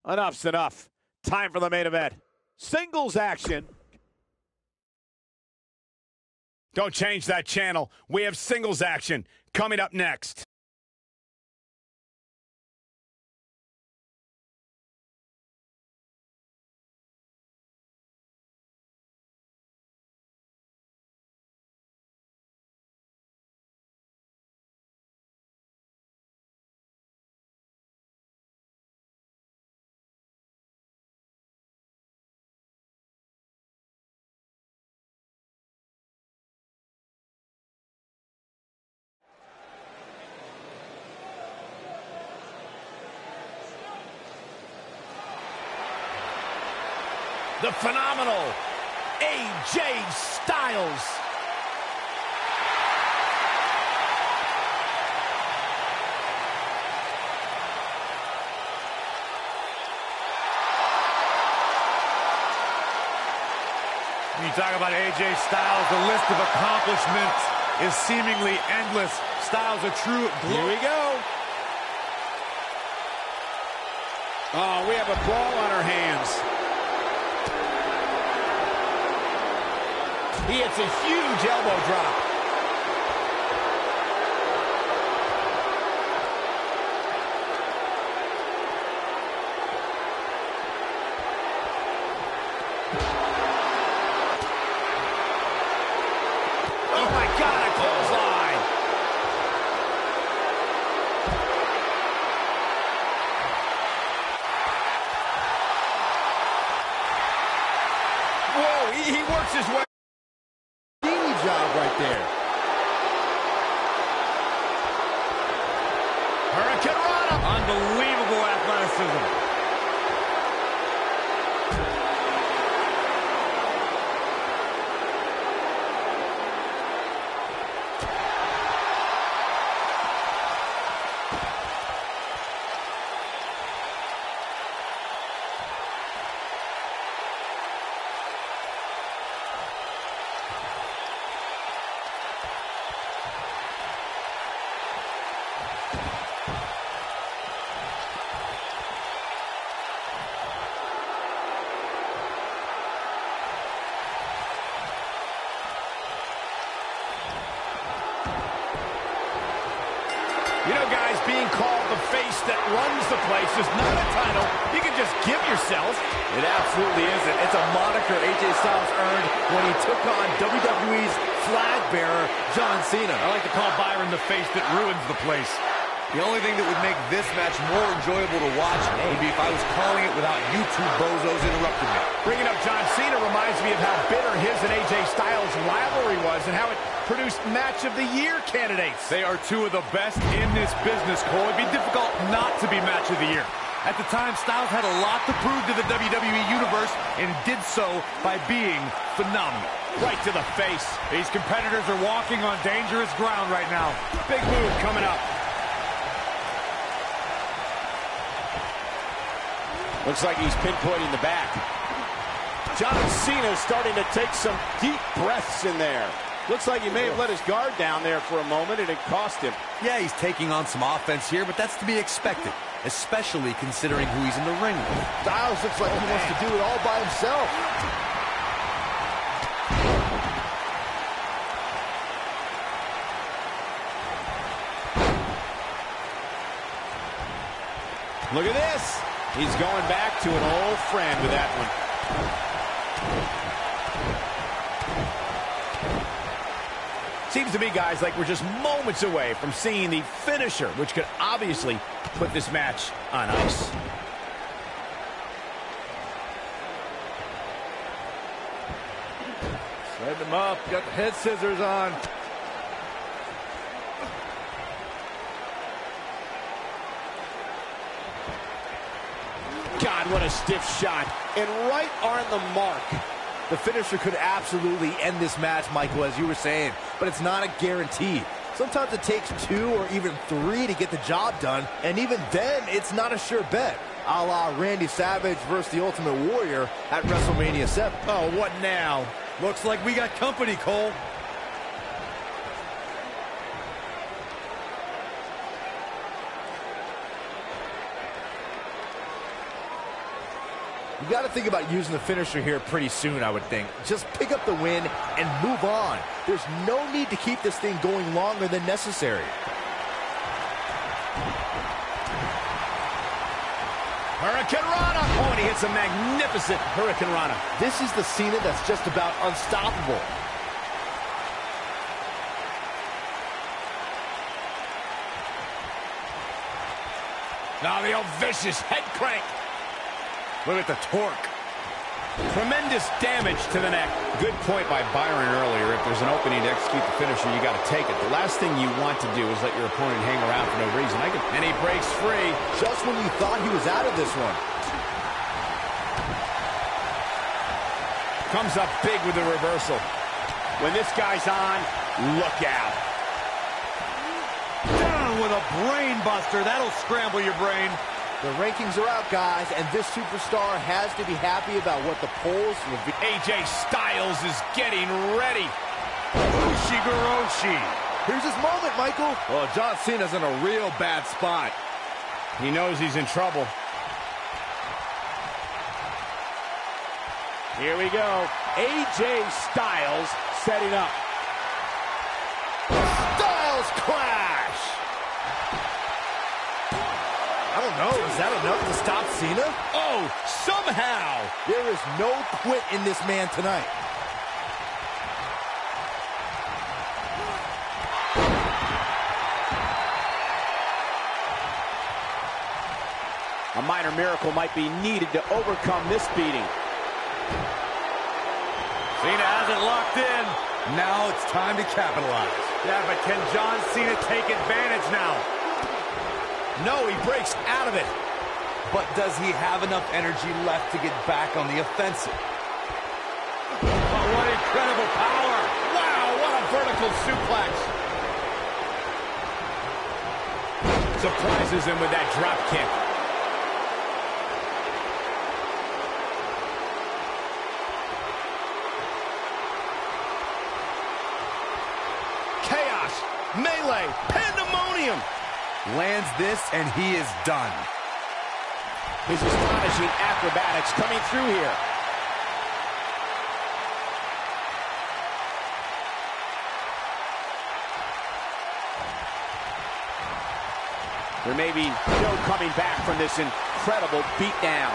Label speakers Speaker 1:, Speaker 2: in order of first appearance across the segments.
Speaker 1: Enough's enough. Time for the main event. Singles action.
Speaker 2: Don't change that channel. We have singles action coming up next.
Speaker 1: The phenomenal AJ Styles.
Speaker 3: When you talk about AJ Styles, the list of accomplishments is seemingly endless. Styles a true
Speaker 1: Here we go. Oh, we have a brawl on our hands. He hits a huge elbow drop. Oh my God, a clothesline. Whoa, he works his way. Job right there. Hurricane Rana.
Speaker 3: unbelievable athleticism.
Speaker 1: You know, guys, being called the face that runs the place is not a title you can just give yourself.
Speaker 4: It absolutely isn't. It's a moniker AJ Styles earned when he took on WWE's flag bearer, John Cena.
Speaker 3: I like to call Byron the face that ruins the place.
Speaker 4: The only thing that would make this match more enjoyable to watch would be if I was calling it without you two bozos interrupting me.
Speaker 1: Bringing up John Cena reminds me of how bitter his and AJ Styles' rivalry was and how it produced Match of the Year candidates.
Speaker 3: They are two of the best in this business, Cole. It'd be difficult not to be Match of the Year. At the time, Styles had a lot to prove to the WWE Universe and did so by being phenomenal.
Speaker 1: Right to the face.
Speaker 3: These competitors are walking on dangerous ground right now.
Speaker 1: Big move coming up. Looks like he's pinpointing the back. John Cena starting to take some deep breaths in there. Looks like he may have let his guard down there for a moment, and it cost him.
Speaker 4: Yeah, he's taking on some offense here, but that's to be expected, especially considering who he's in the ring with.
Speaker 1: Styles looks like he wants to do it all by himself. Look at this. He's going back to an old friend with that one. Seems to me, guys, like we're just moments away from seeing the finisher, which could obviously put this match on ice.
Speaker 3: Set him up. Got the head scissors on.
Speaker 1: God, what a stiff shot. And right on the mark.
Speaker 4: The finisher could absolutely end this match, Michael, as you were saying, but it's not a guarantee. Sometimes it takes 2 or even 3 to get the job done, and even then, it's not a sure bet, a la Randy Savage versus the Ultimate Warrior at WrestleMania 7.
Speaker 1: Oh, what now?
Speaker 3: Looks like we got company, Cole.
Speaker 4: You got to think about using the finisher here pretty soon, I would think. Just pick up the win and move on. There's no need to keep this thing going longer than necessary.
Speaker 2: Hurricane Rana. Oh, and he hits a magnificent Hurricane Rana.
Speaker 4: This is the Cena that's just about unstoppable.
Speaker 2: Now the old vicious head crank. Look at the torque. Tremendous damage to the neck.
Speaker 1: Good point by Byron earlier. If there's an opening to execute the finisher, you got to take it. The last thing you want to do is let your opponent hang around for no reason.
Speaker 2: And he breaks free.
Speaker 4: Just when you thought he was out of this one.
Speaker 2: Comes up big with the reversal. When this guy's on, look out.
Speaker 3: Down with a brain buster. That'll scramble your brain.
Speaker 4: The rankings are out, guys, and this superstar has to be happy about what the polls reveal.
Speaker 2: AJ Styles is getting ready.
Speaker 3: Ushigoroshi.
Speaker 4: Here's his moment, Michael.
Speaker 3: Well, John Cena's in a real bad spot.
Speaker 2: He knows he's in trouble.
Speaker 1: Here we go. AJ Styles setting up.
Speaker 4: Styles clash. I don't know. Is that enough to stop Cena?
Speaker 2: Oh, somehow.
Speaker 4: There is no quit in this man tonight.
Speaker 1: A minor miracle might be needed to overcome this beating.
Speaker 3: Cena has it locked in. Now it's time to capitalize. Yeah, but can John Cena take advantage now?
Speaker 2: No, he breaks out of it.
Speaker 3: But does he have enough energy left to get back on the offensive? Oh, what incredible power!
Speaker 2: Wow, what a vertical suplex. Surprises him with that drop kick. Chaos, melee, pandemonium.
Speaker 3: Lands this, and he is done.
Speaker 1: His astonishing acrobatics coming through here. There may be no coming back from this incredible beatdown.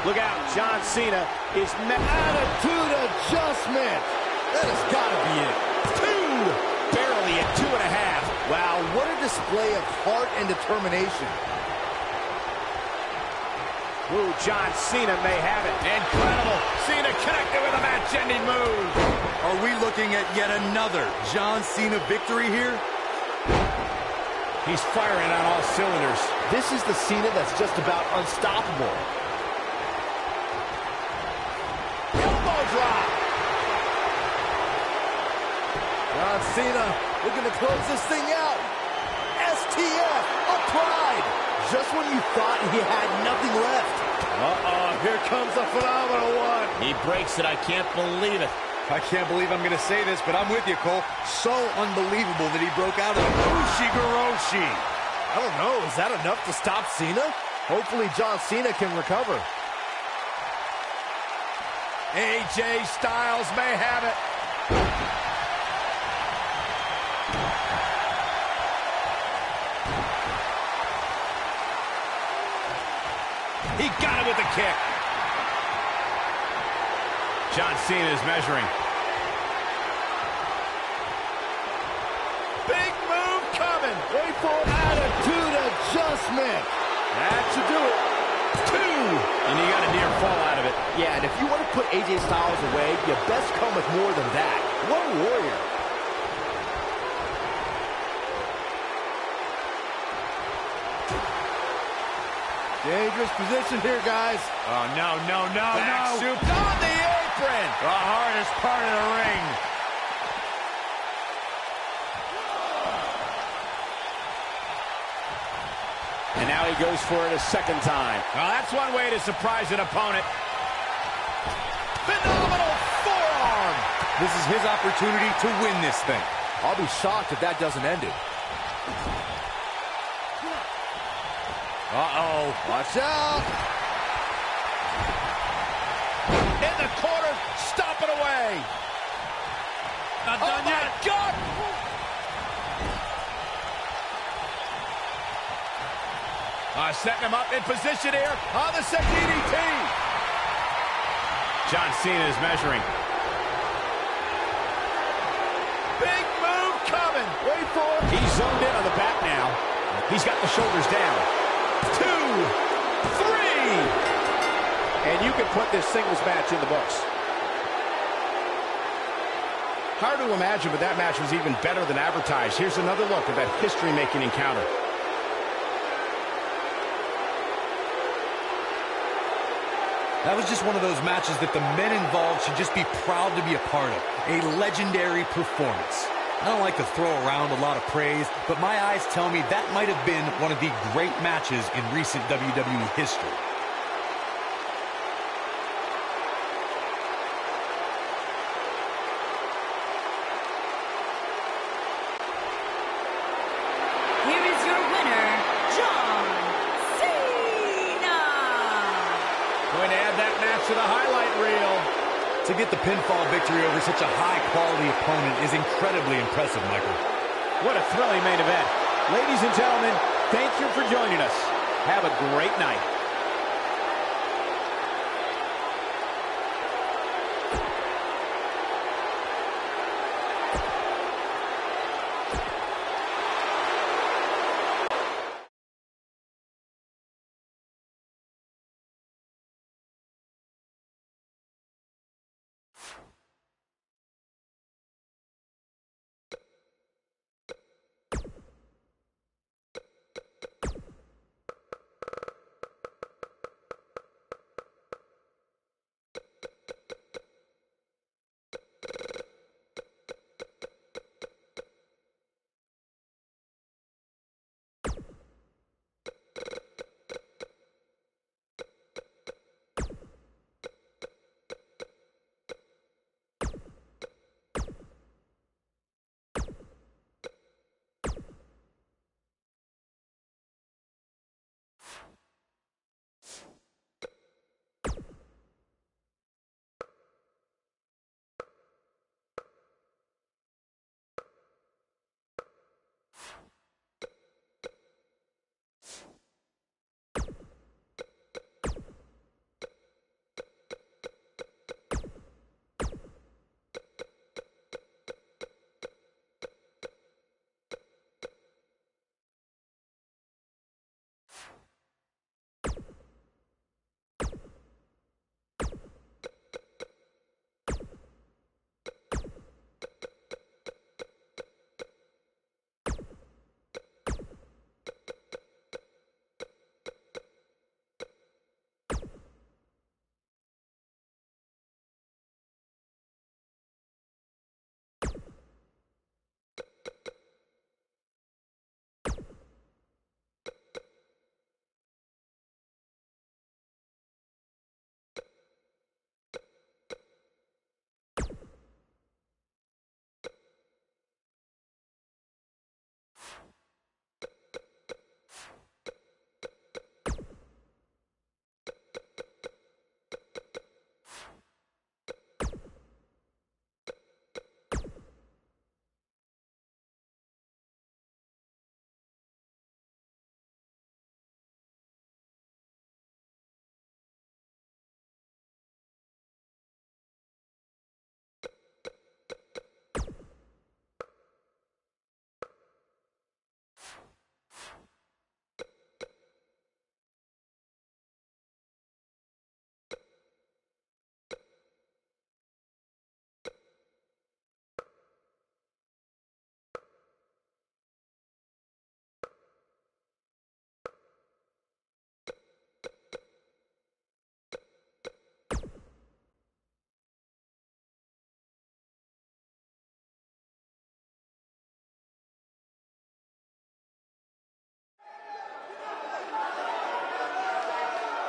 Speaker 1: Look out, John Cena is
Speaker 4: Attitude adjustment. That has got to be it.
Speaker 1: barely at 2.5.
Speaker 4: Wow, what a display of heart and determination.
Speaker 1: Ooh, John Cena may have it.
Speaker 2: Incredible. Cena connected with a match-ending move.
Speaker 3: Are we looking at yet another John Cena victory here?
Speaker 2: He's firing on all cylinders.
Speaker 4: This is the Cena that's just about unstoppable.
Speaker 1: Elbow drop.
Speaker 4: John Cena looking to close this thing out. STF applied. Just when you thought he had nothing left.
Speaker 3: Uh-oh, here comes the phenomenal one.
Speaker 1: He breaks it. I can't believe it.
Speaker 3: I can't believe I'm going to say this, but I'm with you, Cole. So unbelievable that he broke out of the Ushigoroshi.
Speaker 4: I don't know. Is that enough to stop Cena? Hopefully John Cena can recover.
Speaker 2: AJ Styles may have it. He got it with the kick. John Cena is measuring.
Speaker 1: Big move coming.
Speaker 4: Wait for it. Attitude adjustment.
Speaker 1: That should do it.
Speaker 2: 2. And he got a near fall out of it.
Speaker 4: Yeah, and if you want to put AJ Styles away, you best come with more than that. What a warrior. Dangerous position here, guys.
Speaker 3: Oh, no, no, no,
Speaker 2: Back
Speaker 3: no.
Speaker 2: soup on the apron.
Speaker 3: The hardest part of the ring.
Speaker 1: And now he goes for it a second time.
Speaker 2: Well, that's one way to surprise an opponent. Phenomenal forearm.
Speaker 3: This is his opportunity to win this thing.
Speaker 4: I'll be shocked if that doesn't end it.
Speaker 3: Uh-oh.
Speaker 4: Watch out.
Speaker 1: In the corner, stop it away.
Speaker 3: Not done yet.
Speaker 1: My God. Setting him up in position here on the second DDT.
Speaker 2: John Cena is measuring.
Speaker 1: Big move coming. Wait for it.
Speaker 2: He's zoned in on the back now. He's got the shoulders down.
Speaker 1: 2, 3. And you can put this singles match in the books.
Speaker 2: Hard to imagine, but that match was even better than advertised. Here's another look at that history-making encounter.
Speaker 3: That was just one of those matches that the men involved should just be proud to be a part of. A legendary performance. I don't like to throw around a lot of praise, but my eyes tell me that might have been one of the great matches in recent WWE history.
Speaker 5: Here is your winner, John Cena.
Speaker 1: Going to add that match to the highlight reel.
Speaker 3: To get the pinfall victory over such a high-quality opponent is incredibly impressive, Michael.
Speaker 1: What a thrilling main event. Ladies and gentlemen, thank you for joining us. Have a great night.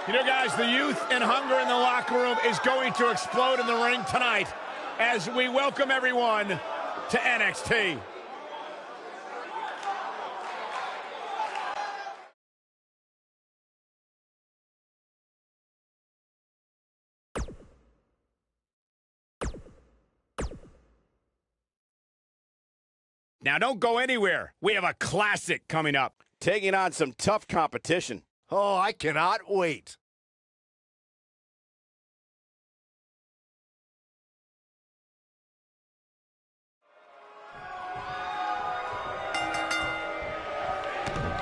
Speaker 1: You know, guys, the youth and hunger in the locker room is going to explode in the ring tonight as we welcome everyone to NXT.
Speaker 2: Now don't go anywhere. We have a classic coming up.
Speaker 1: Taking on some tough competition.
Speaker 4: Oh, I cannot wait.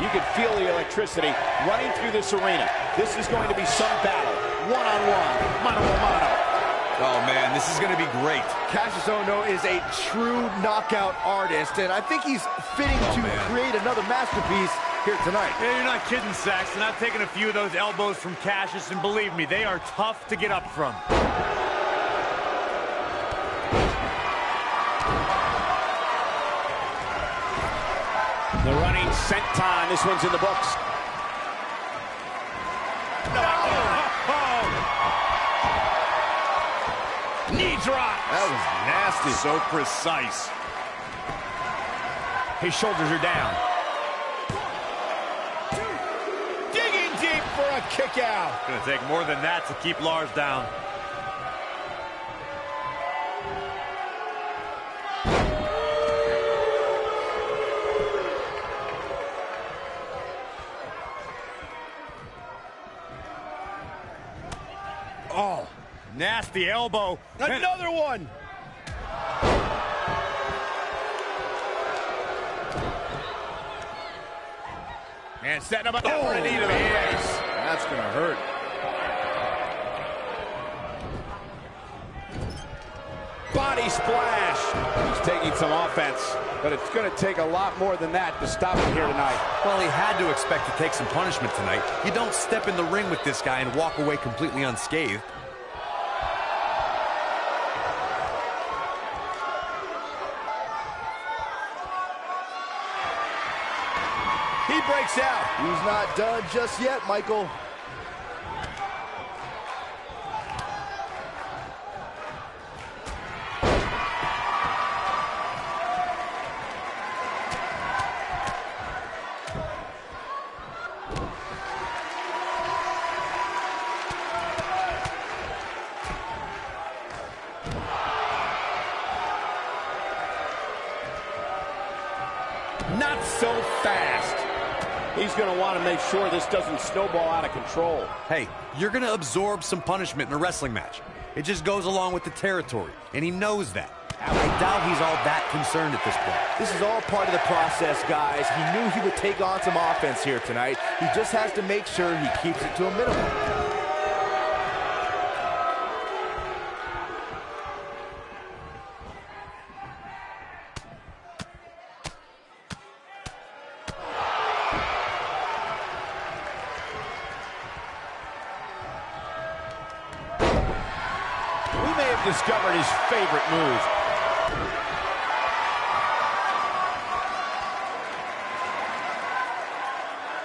Speaker 1: You can feel the electricity running through this arena. This is going to be some battle. One-on-one, mano-a-mano.
Speaker 3: Oh, man, this is going to be great.
Speaker 4: Cassius Ohno is a true knockout artist, and I think he's fitting to create another masterpiece here tonight.
Speaker 3: Yeah, you're not kidding, Saxton. I've taken a few of those elbows from Cassius, and believe me, they are tough to get up from.
Speaker 1: The running senton. This one's in the books.
Speaker 2: Knee drop.
Speaker 4: That was nasty.
Speaker 2: So precise. His shoulders are down.
Speaker 1: Digging deep for a kick out.
Speaker 3: It's going to take more than that to keep Lars down. Oh, nasty elbow.
Speaker 1: Another one.
Speaker 2: And setting him up for a knee to the face.
Speaker 4: That's going to hurt.
Speaker 1: Body splash. He's taking some offense, but it's going to take a lot more than that to stop him here tonight.
Speaker 3: Well, he had to expect to take some punishment tonight. You don't step in the ring with this guy and walk away completely unscathed.
Speaker 1: He breaks out.
Speaker 4: He's not done just yet, Michael.
Speaker 1: Not so fast. He's going to want to make sure this doesn't snowball out of control.
Speaker 3: Hey, you're going to absorb some punishment in a wrestling match. It just goes along with the territory, and he knows that. I doubt he's all that concerned at this point.
Speaker 4: This is all part of the process, guys. He knew he would take on some offense here tonight. He just has to make sure he keeps it to a minimum.
Speaker 1: Discovered his favorite move.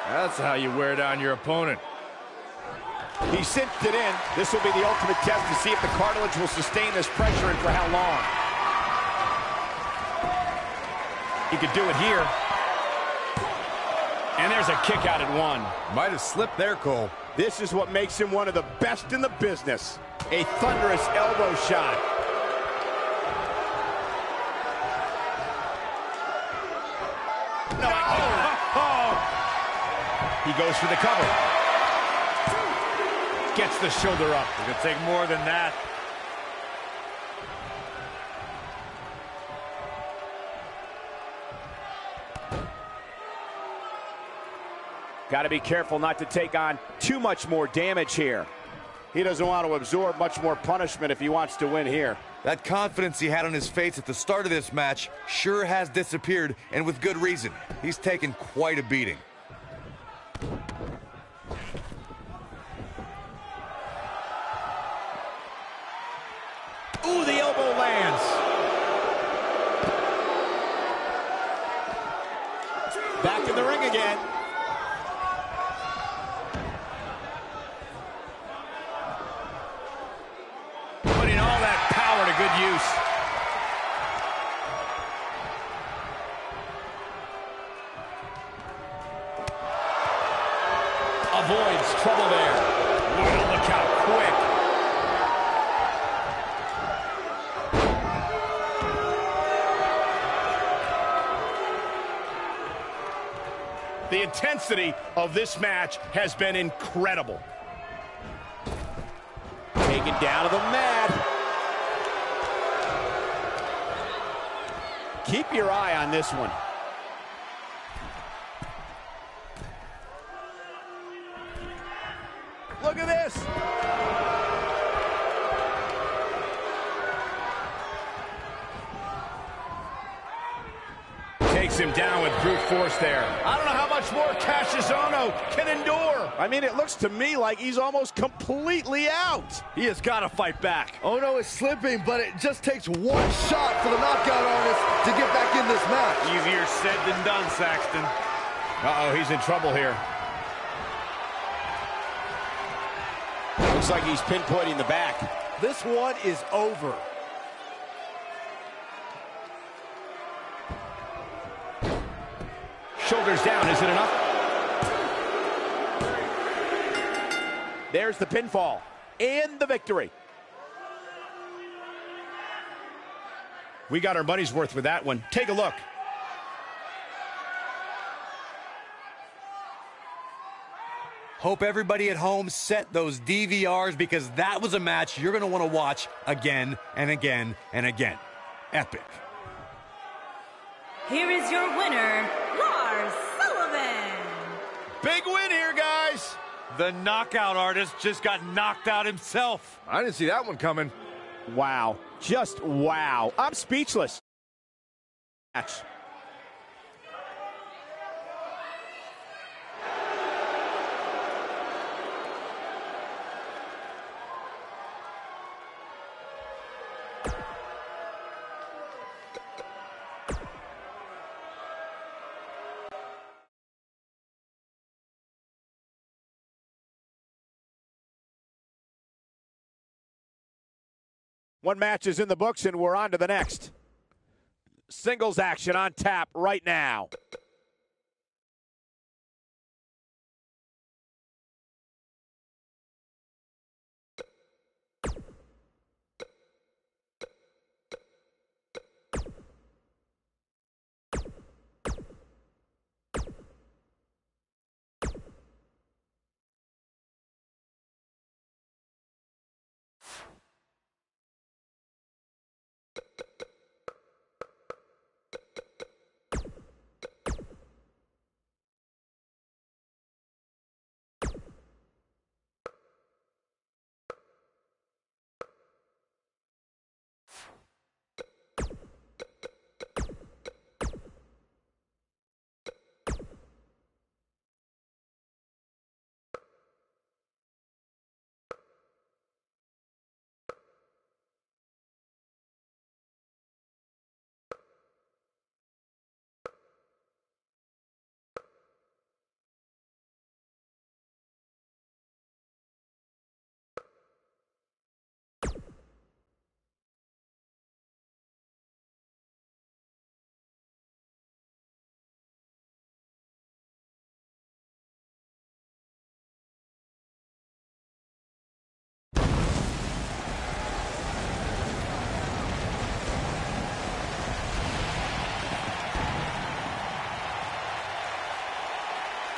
Speaker 4: That's how you wear down your opponent.
Speaker 1: He cinched it in. This will be the ultimate test to see if the cartilage will sustain this pressure and for how long.
Speaker 2: He could do it here. And there's a kick out at one.
Speaker 3: Might have slipped there, Cole.
Speaker 1: This is what makes him one of the best in the business. A thunderous elbow shot.
Speaker 2: No. He goes for the cover. Gets the shoulder up.
Speaker 3: It could take more than that.
Speaker 1: Got to be careful not to take on too much more damage here. He doesn't want to absorb much more punishment if he wants to win here.
Speaker 3: That confidence he had on his face at the start of this match sure has disappeared, and with good reason. He's taken quite a beating.
Speaker 2: Ooh, the elbow lands.
Speaker 1: Back in the ring again.
Speaker 2: Putting all that power to good use. Avoids trouble there. Wow, look how quick. intensity of this match has been incredible.
Speaker 1: Taken down to the mat. Keep your eye on this one. Look at this.
Speaker 2: Takes him down with brute force there. I don't know how much more Cassius Ohno can endure.
Speaker 1: I mean, it looks to me like he's almost completely out.
Speaker 4: He has got to fight back. Ono is slipping, but it just takes one shot for the knockout artist to get back in this match.
Speaker 3: Easier said than done, Saxton.
Speaker 2: Uh-oh, he's in trouble here.
Speaker 1: Looks like he's pinpointing the back.
Speaker 4: This one is over.
Speaker 2: Shoulders down, is it enough?
Speaker 1: There's the pinfall and the victory.
Speaker 2: We got our money's worth with that one. Take a look.
Speaker 3: Hope everybody at home set those DVRs, because that was a match you're going to want to watch again and again and again. Epic.
Speaker 5: Here is your winner, Lars Sullivan.
Speaker 2: Big win here, guys.
Speaker 3: The knockout artist just got knocked out himself.
Speaker 4: I didn't see that one coming.
Speaker 1: Wow. Just wow. I'm speechless. Match. One match is in the books, and we're on to the next. Singles action on tap right now.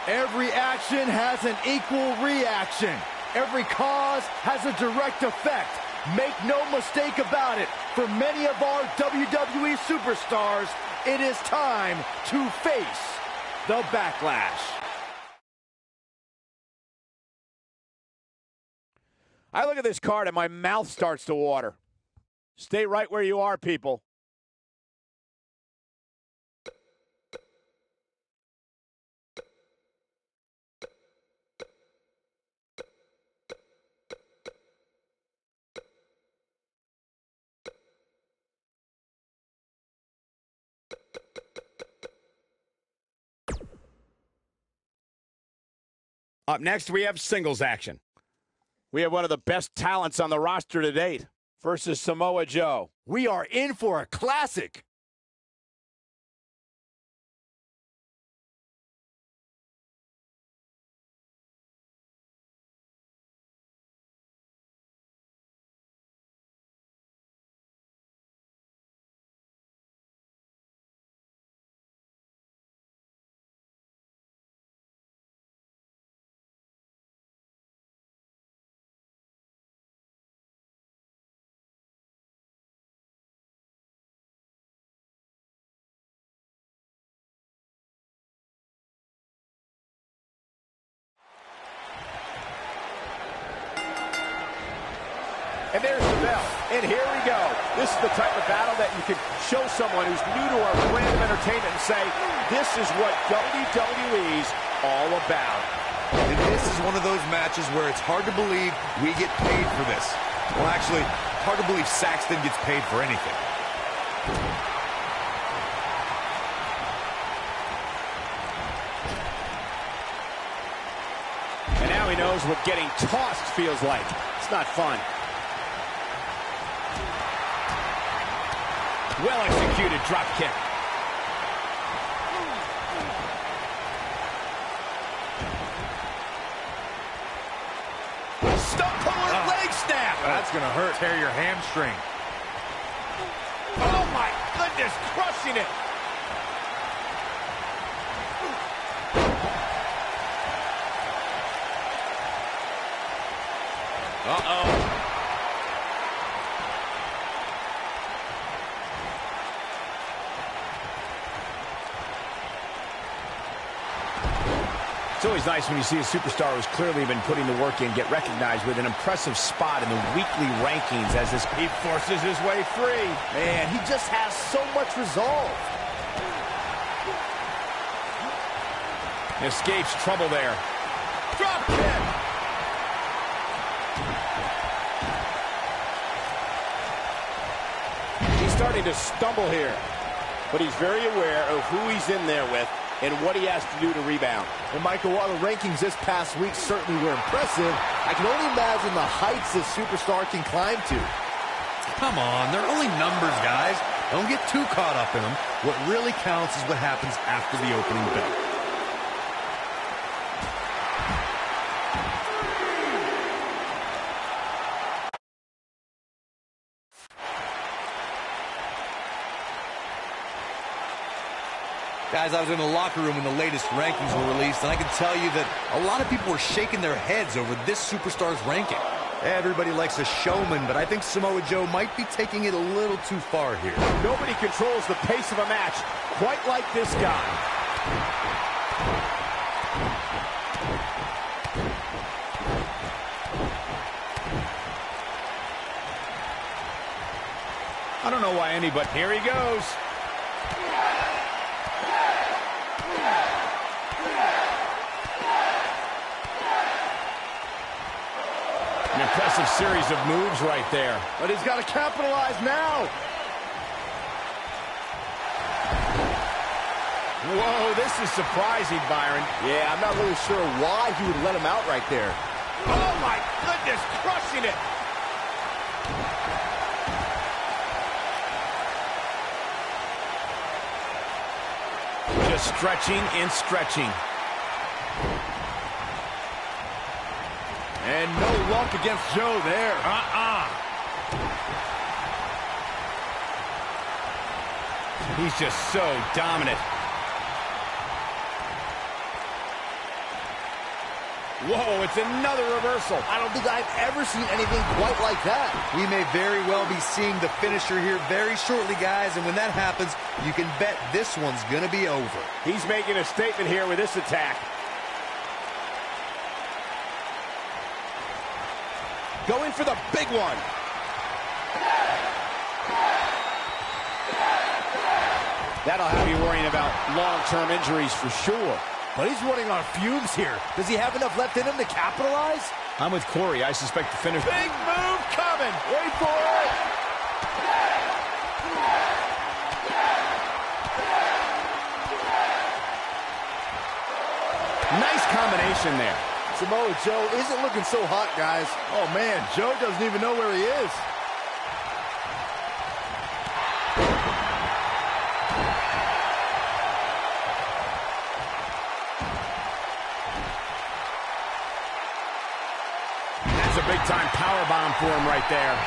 Speaker 4: Every action has an equal reaction. Every cause has a direct effect. Make no mistake about it. For many of our WWE superstars, it is time to face the backlash.
Speaker 1: I look at this card and my mouth starts to water. Stay right where you are, people.
Speaker 2: Up next, we have singles action.
Speaker 1: We have one of the best talents on the roster to date versus Samoa Joe.
Speaker 4: We are in for a classic.
Speaker 1: And there's the bell. And here we go. This is the type of battle that you can show someone who's new to our brand of entertainment and say, this is what WWE's all about.
Speaker 3: And this is one of those matches where it's hard to believe we get paid for this. Well, actually, hard to believe Saxton gets paid for anything.
Speaker 1: And now he knows what getting tossed feels like. It's not fun.
Speaker 2: Well-executed drop kick.
Speaker 1: Stump puller leg snap.
Speaker 2: That's going to hurt. Tear your hamstring. Oh, my goodness. Crushing it.
Speaker 1: Uh-oh.
Speaker 2: It's always nice when you see a superstar who's clearly been putting the work in get recognized with an impressive spot in the weekly rankings as this he forces his way free.
Speaker 4: Man, he just has so much resolve.
Speaker 2: Escapes trouble there.
Speaker 1: Drop kick. He's starting to stumble here, but he's very aware of who he's in there with and what he has to do to rebound.
Speaker 4: And Michael, while the rankings this past week certainly were impressive, I can only imagine the heights this superstar can climb to.
Speaker 3: Come on, they're only numbers, guys. Don't get too caught up in them. What really counts is what happens after the opening bell. Guys, I was in the locker room when the latest rankings were released, and I can tell you that a lot of people were shaking their heads over this superstar's ranking. Everybody likes a showman, but I think Samoa Joe might be taking it a little too far here.
Speaker 1: Nobody controls the pace of a match quite like this guy.
Speaker 2: I don't know why anybody... Here he goes. An impressive series of moves right there.
Speaker 1: But he's got to capitalize now.
Speaker 2: Whoa, this is surprising, Byron.
Speaker 4: Yeah, I'm not really sure why he would let him out right there.
Speaker 2: Oh, my goodness, crushing it. Just stretching and stretching.
Speaker 1: And no luck against Joe there.
Speaker 2: He's just so dominant. Whoa, it's another reversal.
Speaker 4: I don't think I've ever seen anything quite like that.
Speaker 3: We may very well be seeing the finisher here very shortly, guys, and when that happens, you can bet this one's going to be over.
Speaker 1: He's making a statement here with this attack. Going for the big one. That'll have you worrying about long-term injuries for sure.
Speaker 4: But he's running on fumes here. Does he have enough left in him to capitalize?
Speaker 2: I'm with Corey. I suspect the finish.
Speaker 1: Big move coming. Wait for it.
Speaker 2: Nice combination there.
Speaker 4: Samoa Joe isn't looking so hot, guys.
Speaker 1: Oh, man, Joe doesn't even know where he is.
Speaker 2: That's a big-time power bomb for him right there.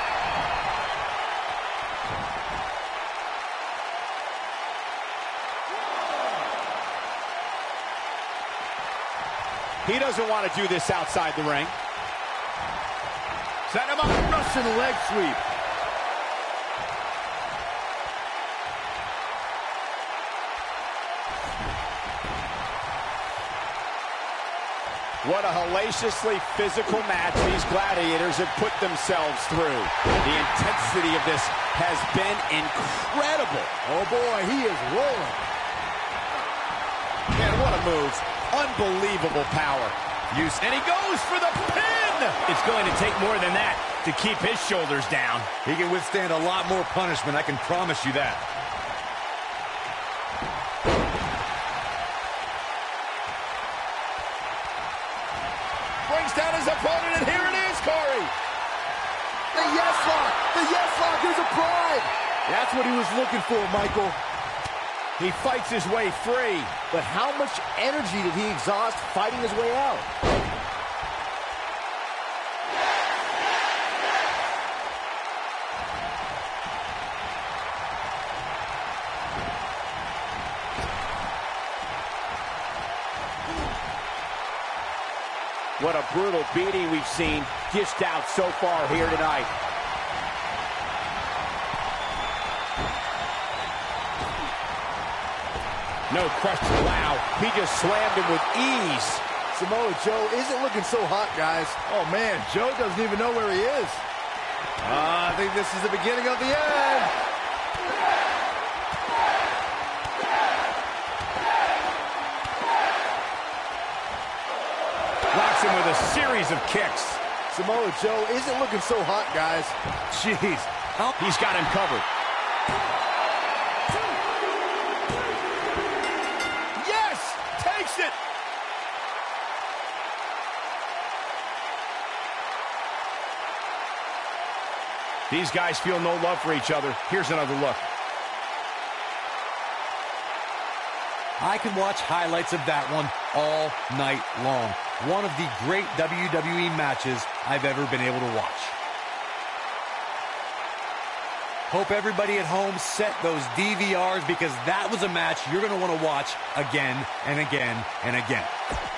Speaker 1: He doesn't want to do this outside the ring. Set him up, Russian leg sweep. What a hellaciously physical match these gladiators have put themselves through. The intensity of this has been incredible.
Speaker 4: Oh boy, he is rolling.
Speaker 1: Man, what a move. Unbelievable power.
Speaker 2: And he goes for the pin! It's going to take more than that to keep his shoulders down.
Speaker 3: He can withstand a lot more punishment, I can promise you that.
Speaker 1: Brings down his opponent, and here it is, Corey.
Speaker 4: The yes lock! The yes lock is applied! That's what he was looking for, Michael.
Speaker 1: He fights his way free.
Speaker 4: But how much energy did he exhaust fighting his way out?
Speaker 1: What a brutal beating we've seen dished out so far here tonight. No question. Wow, he just slammed him with ease.
Speaker 4: Samoa Joe isn't looking so hot, guys. Oh, man, Joe doesn't even know where he is. I think this is the beginning of the end.
Speaker 2: Locks him with a series of kicks.
Speaker 4: Samoa Joe isn't looking so hot, guys.
Speaker 3: Jeez.
Speaker 2: He's got him covered.
Speaker 1: Yes! Takes it!
Speaker 2: These guys feel no love for each other. Here's another look.
Speaker 3: I could watch highlights of that one all night long. One of the great WWE matches I've ever been able to watch. Hope everybody at home set those DVRs because that was a match you're going to want to watch again and again and again.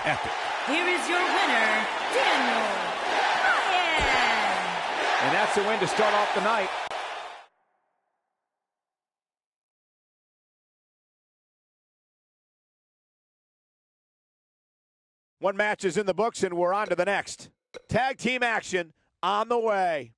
Speaker 3: Epic.
Speaker 5: Here is your winner, Daniel Bryan.
Speaker 1: And that's a win to start off the night. One match is in the books, and we're on to the next. Tag team action on the way.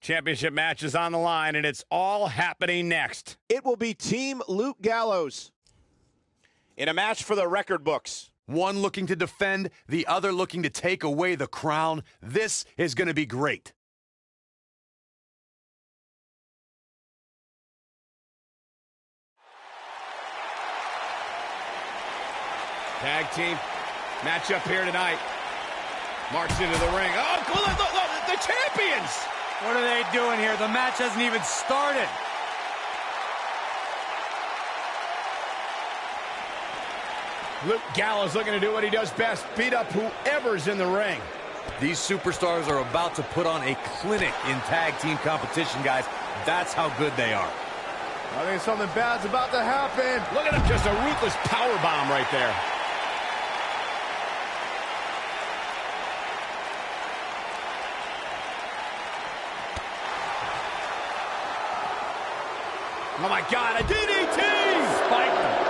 Speaker 2: Championship match is on the line, and it's all happening next.
Speaker 1: It will be Team Luke Gallows in a match for the record books.
Speaker 3: One looking to defend, the other looking to take away the crown. This is going to be great.
Speaker 2: Tag team matchup here tonight. March into the ring. Oh, the champions!
Speaker 3: What are they doing here? The match hasn't even started.
Speaker 2: Luke Gallows looking to do what he does best, beat up whoever's in the ring.
Speaker 3: These superstars are about to put on a clinic in tag team competition, guys. That's how good they are.
Speaker 4: I think something bad's about to happen.
Speaker 2: Look at him, just a ruthless power bomb right there. Oh my God, a DDT! Spiked him.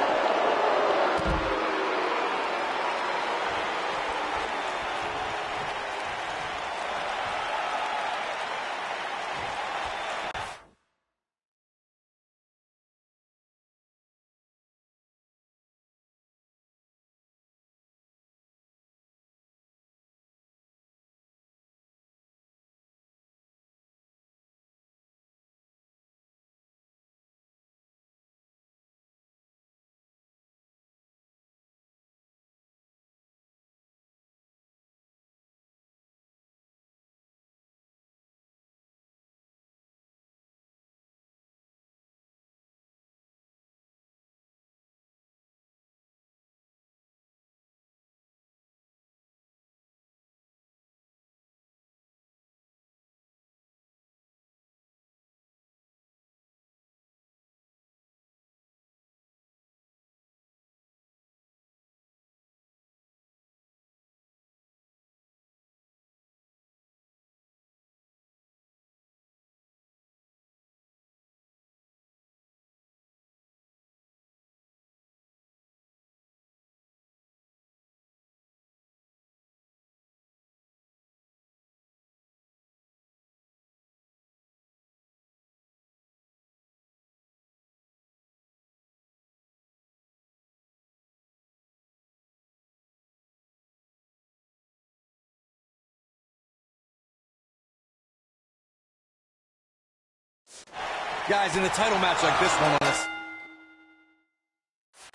Speaker 3: Guys, in a title match like this one on a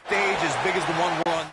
Speaker 3: stage as big as the one we're on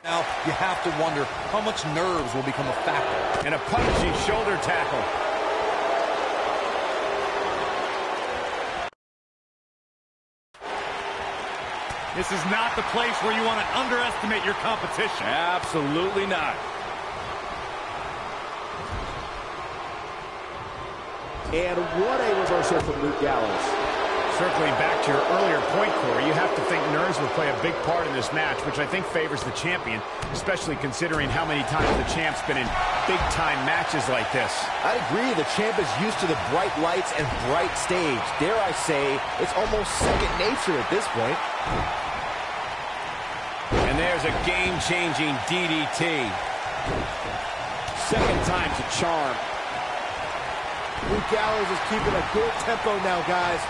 Speaker 3: Now, you have to wonder how much nerves will become a factor.
Speaker 2: And a punishing shoulder tackle. This is not the place where you want to underestimate your competition.
Speaker 4: Absolutely not.
Speaker 1: And what a reversal from Luke Gallows.
Speaker 2: Circling back to your earlier point, Corey, you have to think nerves will play a big part in this match, which I think favors the champion, especially considering how many times the champ's been in big-time matches like this.
Speaker 4: I agree. The champ is used to the bright lights and bright stage. Dare I say, it's almost second nature at this point.
Speaker 2: And there's a game-changing DDT.
Speaker 1: Second time's a charm.
Speaker 4: Luke Gallows is keeping a good tempo now, guys.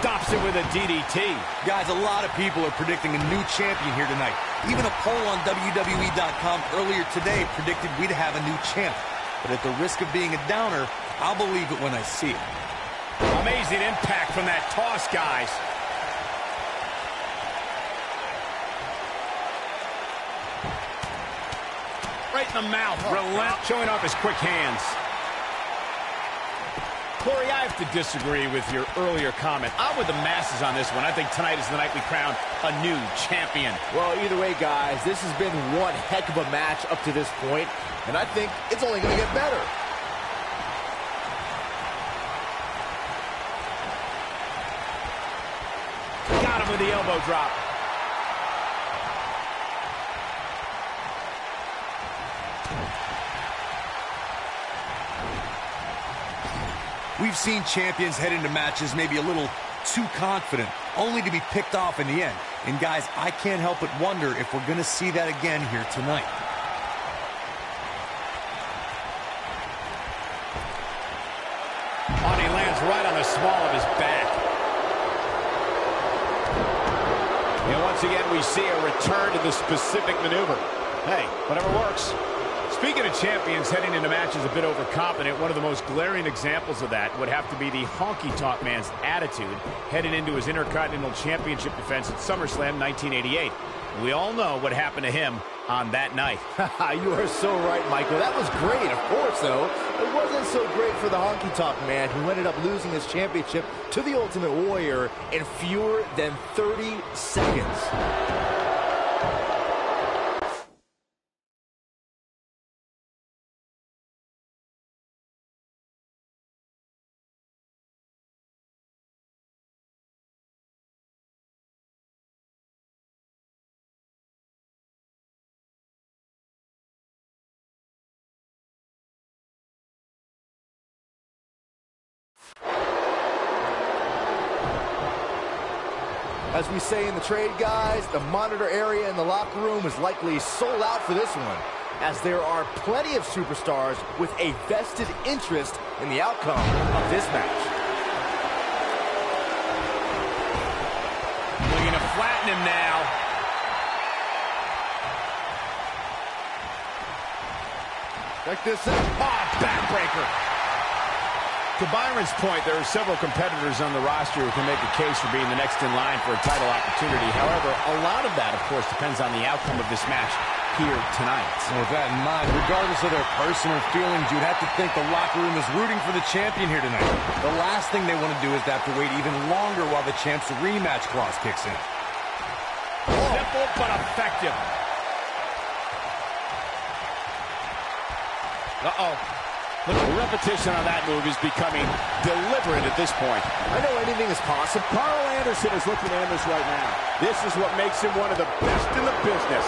Speaker 2: Stops it with a DDT.
Speaker 3: Guys, a lot of people are predicting a new champion here tonight. Even a poll on WWE.com earlier today predicted we'd have a new champ. But at the risk of being a downer, I'll believe it when I see it.
Speaker 2: Amazing impact from that toss, guys. Right in the mouth. Relent, showing off his quick hands. Corey, I have to disagree with your earlier comment. I'm with the masses on this one. I think tonight is the night we crown a new champion.
Speaker 4: Well, either way, guys, this has been one heck of a match up to this point, and I think it's only going to get better.
Speaker 2: Got him with the elbow drop.
Speaker 3: We've seen champions head into matches maybe a little too confident, only to be picked off in the end. And guys, I can't help but wonder if we're going to see that again here tonight.
Speaker 2: Oh, and he lands right on the small of his back.
Speaker 1: And once again, we see a return to the specific maneuver. Hey, whatever works.
Speaker 2: Speaking of champions heading into matches a bit overconfident, one of the most glaring examples of that would have to be the honky-tonk man's attitude heading into his Intercontinental Championship defense at SummerSlam 1988. We all know what happened to him on that night.
Speaker 4: You are so right, Michael. That was great. Of course, though, it wasn't so great for the honky-tonk man who ended up losing his championship to the Ultimate Warrior in fewer than 30 seconds. As we say in the trade, guys, the monitor area in the locker room is likely sold out for this one, as there are plenty of superstars with a vested interest in the outcome of this match.
Speaker 2: Looking to flatten him now.
Speaker 4: Check this out.
Speaker 2: Oh, backbreaker. To Byron's point, there are several competitors on the roster who can make a case for being the next in line for a title opportunity. However, a lot of that, of course, depends on the outcome of this match here tonight.
Speaker 3: And with that in mind, regardless of their personal feelings, you'd have to think the locker room is rooting for the champion here tonight. The last thing they want to do is to have to wait even longer while the champ's rematch clause kicks in.
Speaker 2: Simple but effective. Uh-oh.
Speaker 1: The repetition on that move is becoming deliberate at this point.
Speaker 4: I know anything is possible.
Speaker 1: Carl Anderson is looking to end this right now. This is what makes him one of the best in the business.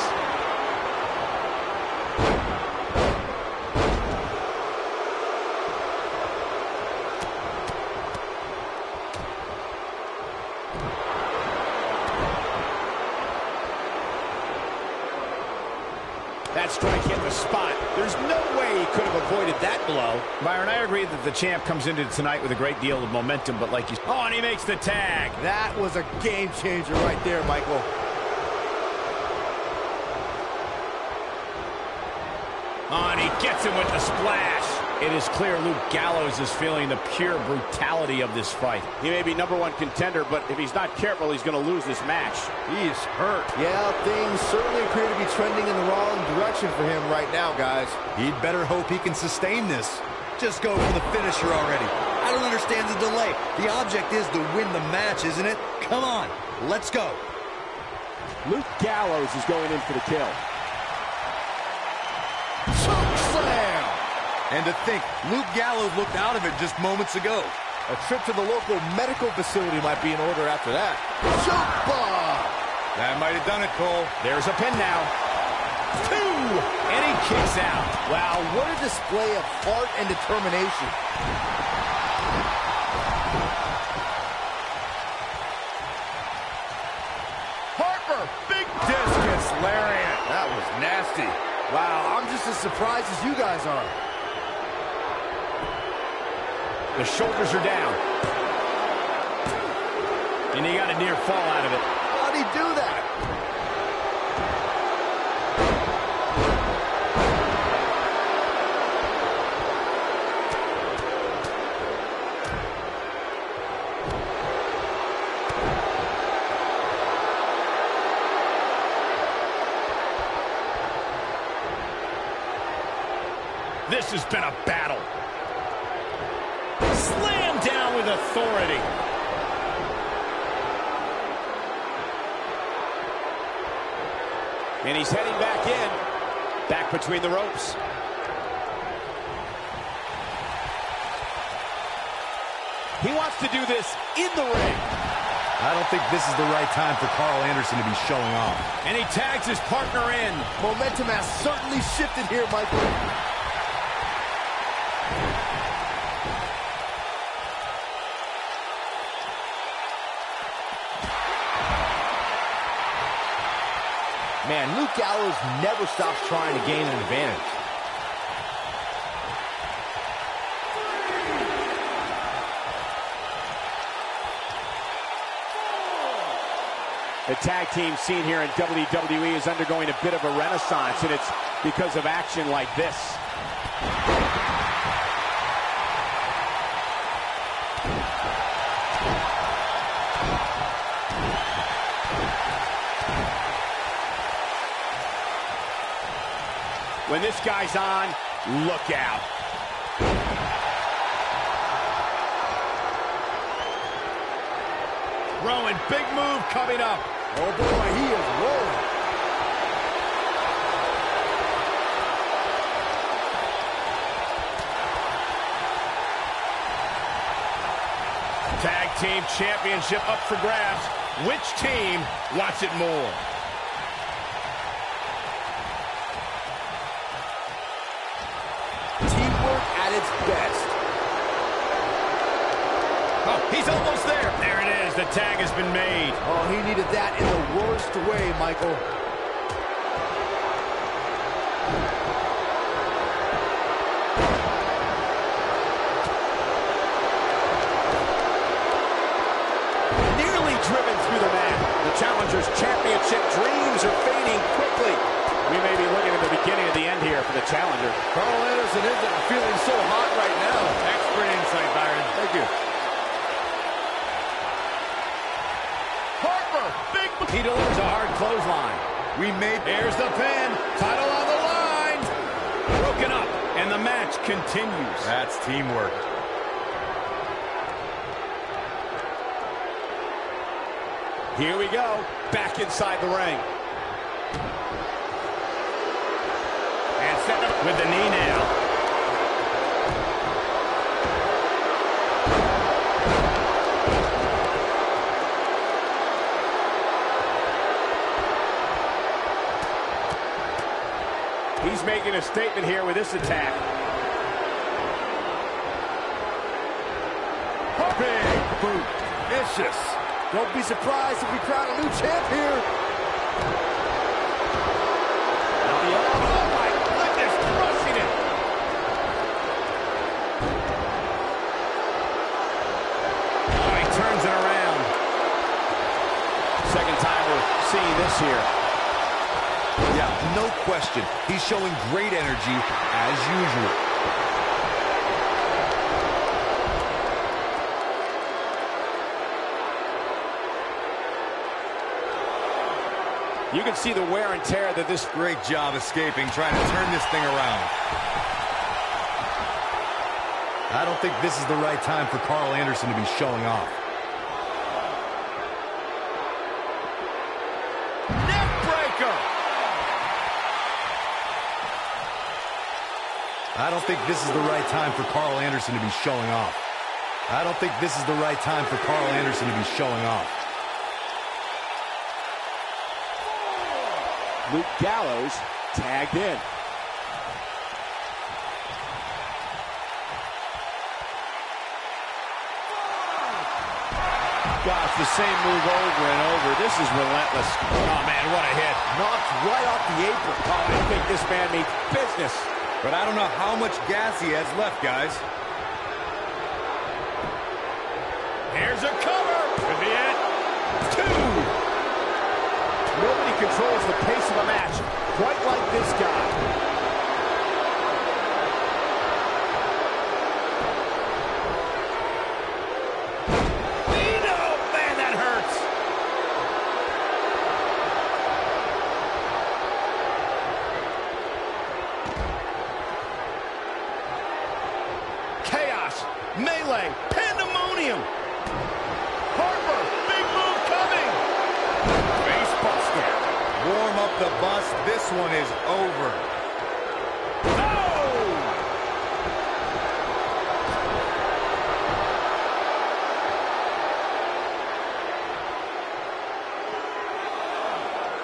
Speaker 1: That strike hit the spot. There's no way he could have avoided that blow.
Speaker 2: Byron, I agree that the champ comes into tonight with a great deal of momentum, but like you... Oh, and he makes the tag.
Speaker 4: That was a game changer right there, Michael.
Speaker 2: Oh, and he gets him with the splash. It is clear Luke Gallows is feeling the pure brutality of this fight.
Speaker 1: He may be #1 contender, but if he's not careful, he's going to lose this match.
Speaker 4: He is hurt. Yeah, things certainly appear to be trending in the wrong direction for him right now, guys.
Speaker 3: He'd better hope he can sustain this. Just go for the finisher already. I don't understand the delay. The object is to win the match, isn't it? Come on, let's go.
Speaker 1: Luke Gallows is going in for the kill.
Speaker 4: Choke slam!
Speaker 3: And to think, Luke Gallows looked out of it just moments ago.
Speaker 4: A trip to the local medical facility might be in order after that. Choke bomb!
Speaker 3: That might have done it, Cole.
Speaker 2: There's a pin now. 2, and he kicks out.
Speaker 4: Wow, what a display of heart and determination.
Speaker 2: Harper, big discus lariat.
Speaker 4: That was nasty. Wow, I'm just as surprised as you guys are.
Speaker 2: The shoulders are down. And he got a near fall out of it.
Speaker 4: How'd he do that?
Speaker 2: This has been a battle. Slam down with authority.
Speaker 1: And he's heading back in. Back between the ropes. He wants to do this in the ring.
Speaker 3: I don't think this is the right time for Carl Anderson to be showing off.
Speaker 2: And he tags his partner in.
Speaker 4: Momentum has certainly shifted here, Michael. Man, Luke Gallows never stops trying to gain an advantage.
Speaker 1: The tag team scene here in WWE is undergoing a bit of a renaissance, and it's because of action like this. When this guy's on, look out.
Speaker 2: Rowan, big move coming up.
Speaker 4: Oh boy, he is rolling.
Speaker 2: Tag team championship up for grabs. Which team wants it more?
Speaker 4: Teamwork at its best.
Speaker 2: Oh, he's almost there. There it is. The tag has been made.
Speaker 4: Oh, he needed that in the worst way, Michael.
Speaker 1: Nearly driven through the mat. The challenger's championship dreams are fading quickly. We may be looking at the beginning of the end here for the challenger.
Speaker 4: Carl Anderson isn't feeling so hot right now.
Speaker 2: Expert insight, Byron.
Speaker 4: Thank you.
Speaker 2: Harper, big. He delivers a hard clothesline. Here's the pin. Title on the line. Broken up, and the match continues.
Speaker 3: That's teamwork.
Speaker 1: Here we go. Back inside the ring.
Speaker 2: And set up with the knee now.
Speaker 1: He's making a statement here with this attack.
Speaker 4: Big boot. Vicious. Don't be surprised if we crown a new champ here.
Speaker 2: Oh, my goodness, crushing it. Oh, he turns it around.
Speaker 1: Second time we're seeing this here.
Speaker 3: Yeah, no question. He's showing great energy as usual.
Speaker 1: You can see the wear and tear that this...
Speaker 3: Great job escaping, trying to turn this thing around. I don't think this is the right time for Carl Anderson to be showing off.
Speaker 2: Neck breaker!
Speaker 3: I don't think this is the right time for Carl Anderson to be showing off. I don't think this is the right time for Carl Anderson to be showing off.
Speaker 1: Luke Gallows tagged in. Gosh, the same move over and over. This is relentless.
Speaker 2: Oh, man, what a hit.
Speaker 1: Knocked right off the apron. Oh, I think this man means business.
Speaker 3: But I don't know how much gas he has left, guys.
Speaker 2: Here's a cover. Could be it. 2.
Speaker 1: Nobody controls the pace of a match quite like this guy.
Speaker 2: Man, that hurts. Chaos, melee, pandemonium. Harper, big move coming. Face buster.
Speaker 3: Warm up the bus. This one is over.
Speaker 2: Oh!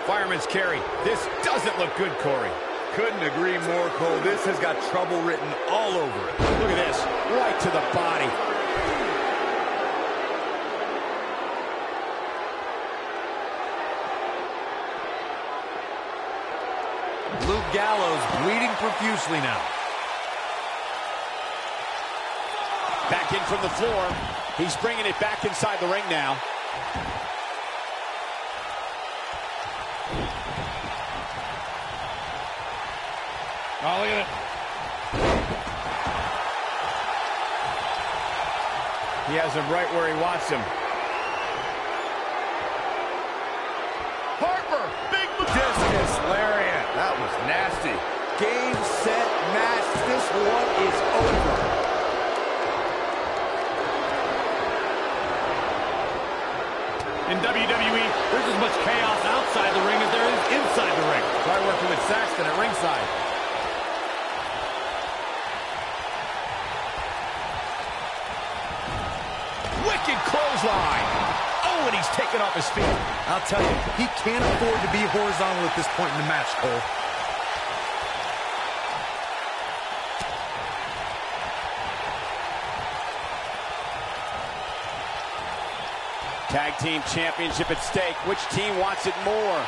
Speaker 2: Fireman's carry. This doesn't look good, Corey.
Speaker 3: Couldn't agree more, Cole. This has got trouble written all over it.
Speaker 1: Look at this, right to the body.
Speaker 3: Luke Gallows bleeding profusely now.
Speaker 1: Back in from the floor. He's bringing it back inside the ring now.
Speaker 2: Oh, look at it. He has him right where he wants him. Harper, big discus lariat.
Speaker 3: That was nasty.
Speaker 4: Game, set, match. This one is over.
Speaker 2: In WWE, there's as much chaos outside the ring as there is inside the ring.
Speaker 3: Try working with Saxton at ringside.
Speaker 2: Wicked clothesline. Oh, and he's taken off his feet.
Speaker 3: I'll tell you, he can't afford to be horizontal at this point in the match, Cole.
Speaker 1: Tag team championship at stake. Which team wants it more?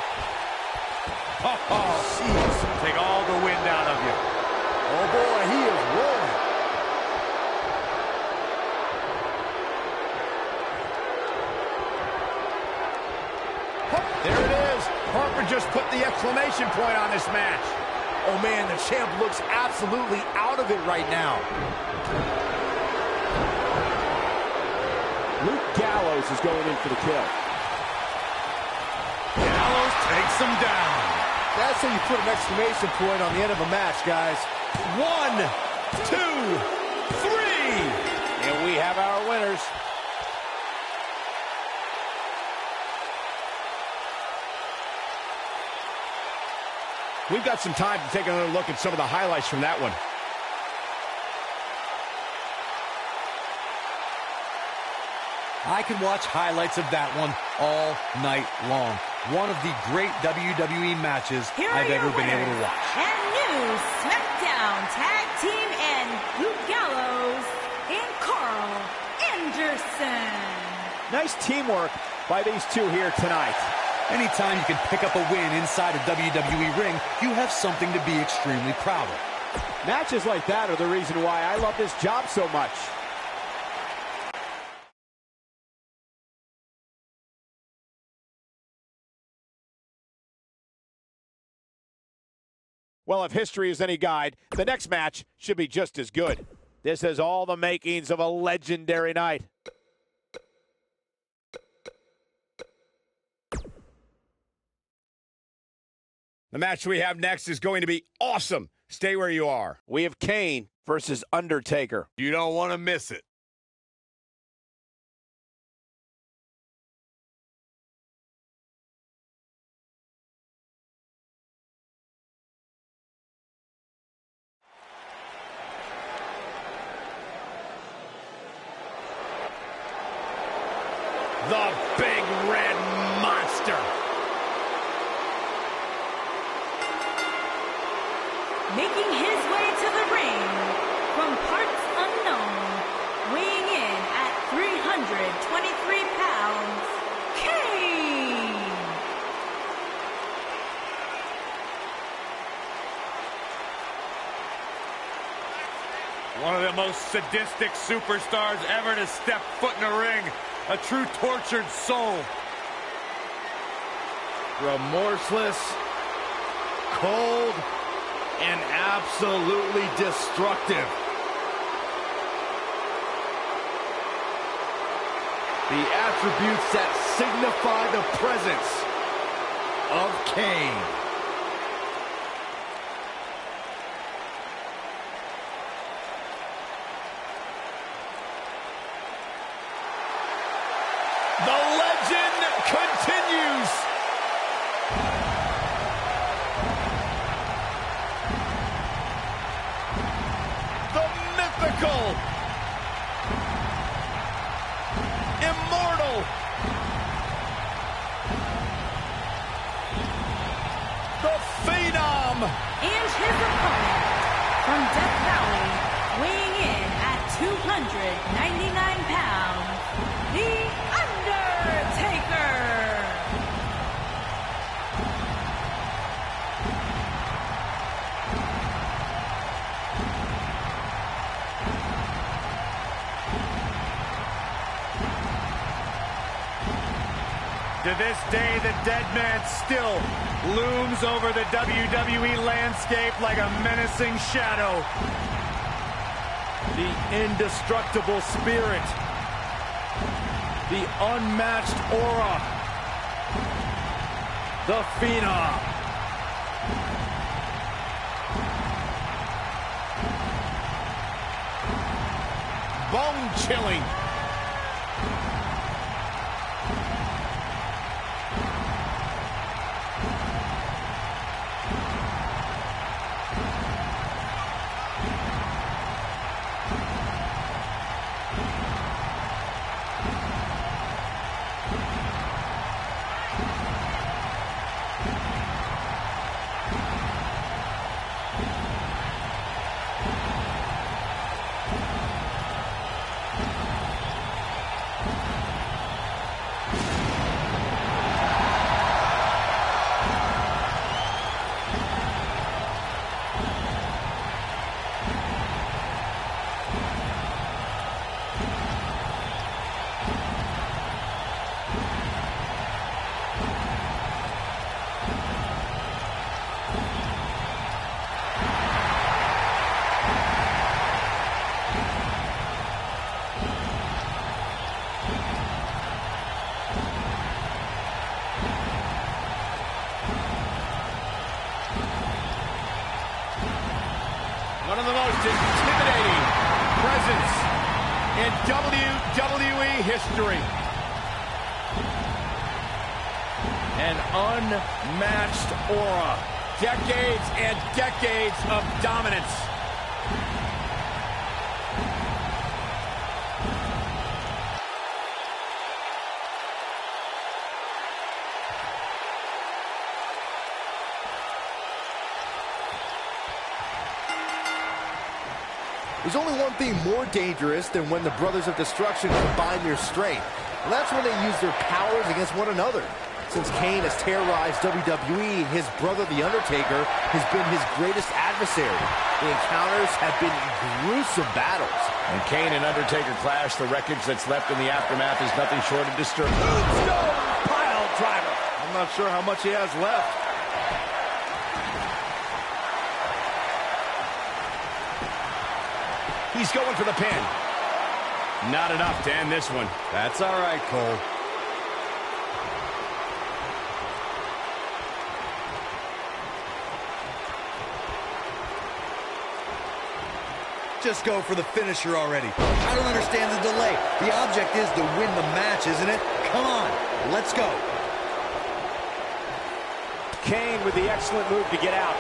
Speaker 3: Oh, jeez. Take all the wind out of you.
Speaker 4: Oh, boy, he is rolling.
Speaker 2: There it is. Harper just put the exclamation point on this match.
Speaker 4: Oh, man, the champ looks absolutely out of it right now.
Speaker 1: Luke Gallows is going in for the kill.
Speaker 3: Gallows takes him down.
Speaker 4: That's how you put an exclamation point on the end of a match, guys.
Speaker 2: 1, 2, 3.
Speaker 1: And we have our winners.
Speaker 2: We've got some time to take another look at some of the highlights from that one.
Speaker 3: I can watch highlights of that one all night long. One of the great WWE matches I've ever been able to watch.
Speaker 5: And new SmackDown Tag Team and Luke Gallows and Carl Anderson.
Speaker 1: Nice teamwork by these two here tonight.
Speaker 3: Anytime you can pick up a win inside a WWE ring, you have something to be extremely proud of.
Speaker 1: Matches like that are the reason why I love this job so much. Well, if history is any guide, the next match should be just as good. This has all the makings of a legendary night.
Speaker 2: The match we have next is going to be awesome. Stay where you are.
Speaker 1: We have Kane versus Undertaker.
Speaker 3: You don't want to miss it.
Speaker 2: The big red monster.
Speaker 5: Making his way to the ring from parts unknown, weighing in at 323 pounds, Kane!
Speaker 3: One of the most sadistic superstars ever to step foot in a ring. A true tortured soul.
Speaker 4: Remorseless, cold, and absolutely destructive. The attributes that signify the presence of Kane.
Speaker 1: The legend continues. The mythical, immortal, the phenom.
Speaker 5: And his opponent from Death Valley, weighing in at 299 pounds, the Undertaker!
Speaker 3: To this day, the dead man still looms over the WWE landscape like a menacing shadow.
Speaker 4: The indestructible spirit. The unmatched aura. The phenom.
Speaker 1: Bone-chilling. One of the most intimidating presence in WWE history.
Speaker 4: An unmatched aura.
Speaker 1: Decades and decades of dominance.
Speaker 4: There's only one thing more dangerous than when the Brothers of Destruction combine their strength. And that's when they use their powers against one another. Since Kane has terrorized WWE, his brother, The Undertaker, has been his greatest adversary. The encounters have been gruesome battles.
Speaker 1: When Kane and Undertaker clash, the wreckage that's left in the aftermath is nothing short of disturbing.
Speaker 4: Tombstone pile driver. I'm not sure how much he has left.
Speaker 2: He's going for the pin. Not enough to end this one.
Speaker 4: That's all right, Cole.
Speaker 3: Just go for the finisher already. I don't understand the delay. The object is to win the match, isn't it? Come on, let's go.
Speaker 1: Kane with the excellent move to get out.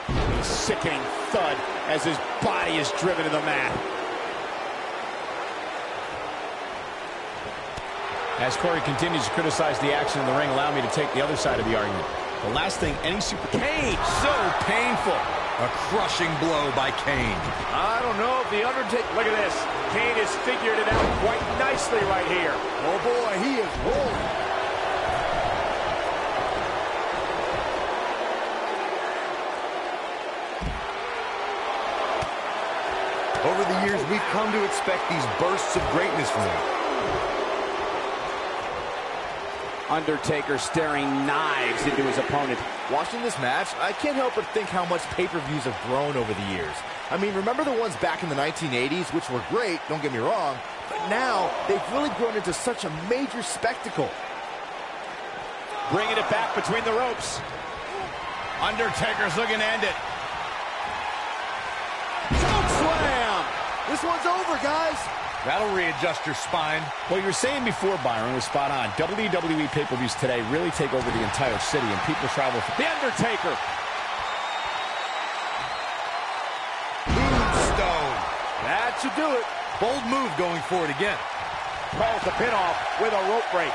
Speaker 1: A sickening thud as his body is driven to the mat.
Speaker 2: As Corey continues to criticize the action in the ring, allow me to take the other side of the argument. The last thing any super...
Speaker 1: Kane, so painful.
Speaker 3: A crushing blow by Kane.
Speaker 1: I don't know if the Undertaker... Look at this. Kane has figured it out quite nicely right here.
Speaker 4: Oh boy, he is rolling.
Speaker 3: Over the years, we've come to expect these bursts of greatness from him.
Speaker 1: Undertaker staring knives into his opponent.
Speaker 4: Watching this match, I can't help but think how much pay-per-views have grown over the years. I mean, remember the ones back in the 1980s, which were great, don't get me wrong, but now they've really grown into such a major spectacle.
Speaker 1: Bringing it back between the ropes.
Speaker 2: Undertaker's looking to end it.
Speaker 1: Choke slam!
Speaker 4: This one's over, guys.
Speaker 3: That'll readjust your spine.
Speaker 2: What you were saying before, Byron, was spot on. WWE pay-per-views today really take over the entire city, and people travel for...
Speaker 1: The Undertaker.
Speaker 3: Moonstone.
Speaker 4: That should do it.
Speaker 3: Bold move going for it again.
Speaker 1: Calls the pin off with a rope break.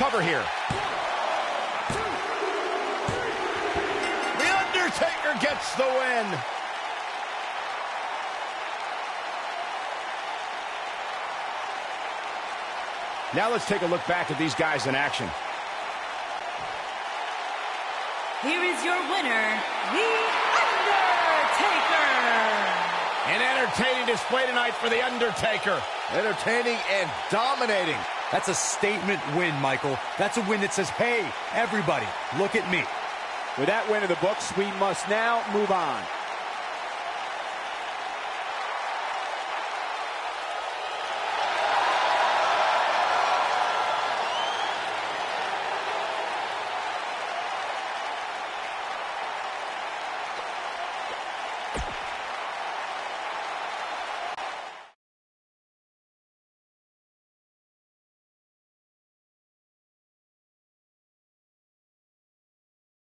Speaker 2: Cover here. The Undertaker gets the win. Now let's take a look back at these guys in action.
Speaker 5: Here is your winner, The Undertaker.
Speaker 2: An entertaining display tonight for The Undertaker.
Speaker 4: Entertaining and dominating.
Speaker 3: That's a statement win, Michael. That's a win that says, hey, everybody, look at me.
Speaker 1: With that win in the books, we must now move on.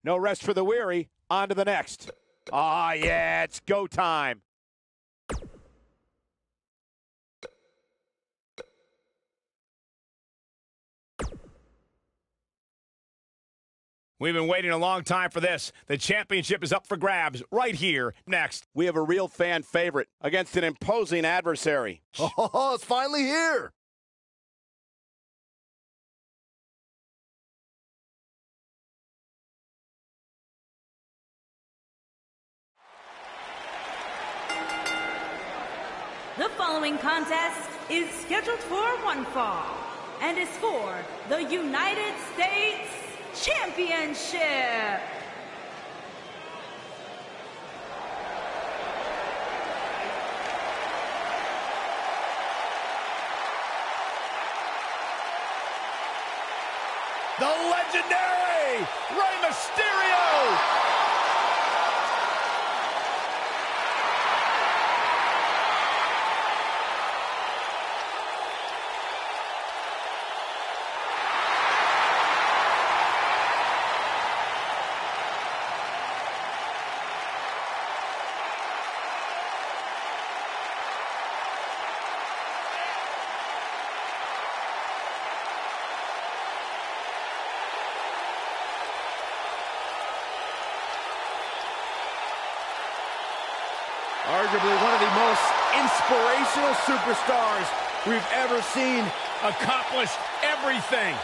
Speaker 1: No rest for the weary. On to the next. Ah, yeah, it's go time.
Speaker 2: We've been waiting a long time for this. The championship is up for grabs right here. Next,
Speaker 1: We have a real fan favorite against an imposing adversary.
Speaker 4: Oh, it's finally here.
Speaker 5: The following contest is scheduled for one fall and is for the United States Championship.
Speaker 2: the legendary Rey Mysterio.
Speaker 4: Arguably one of the most inspirational superstars we've ever seen.
Speaker 2: Accomplished everything.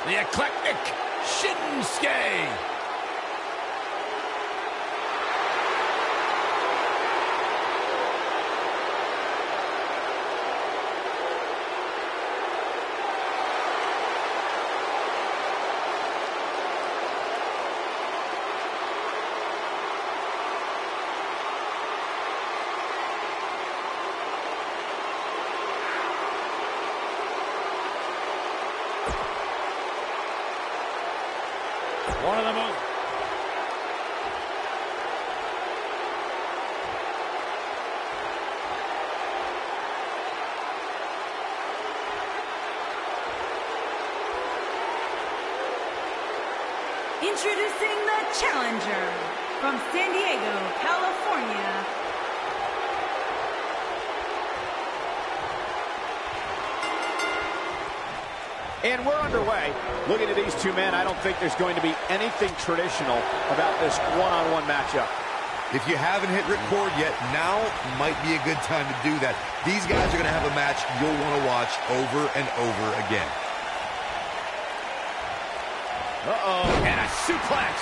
Speaker 2: The eclectic Shinsuke.
Speaker 5: Introducing the challenger from San Diego, California.
Speaker 1: And we're underway. Looking at these two men, I don't think there's going to be anything traditional about this one-on-one matchup.
Speaker 3: If you haven't hit record yet, now might be a good time to do that. These guys are going to have a match you'll want to watch over and over again.
Speaker 2: Uh-oh, and a suplex.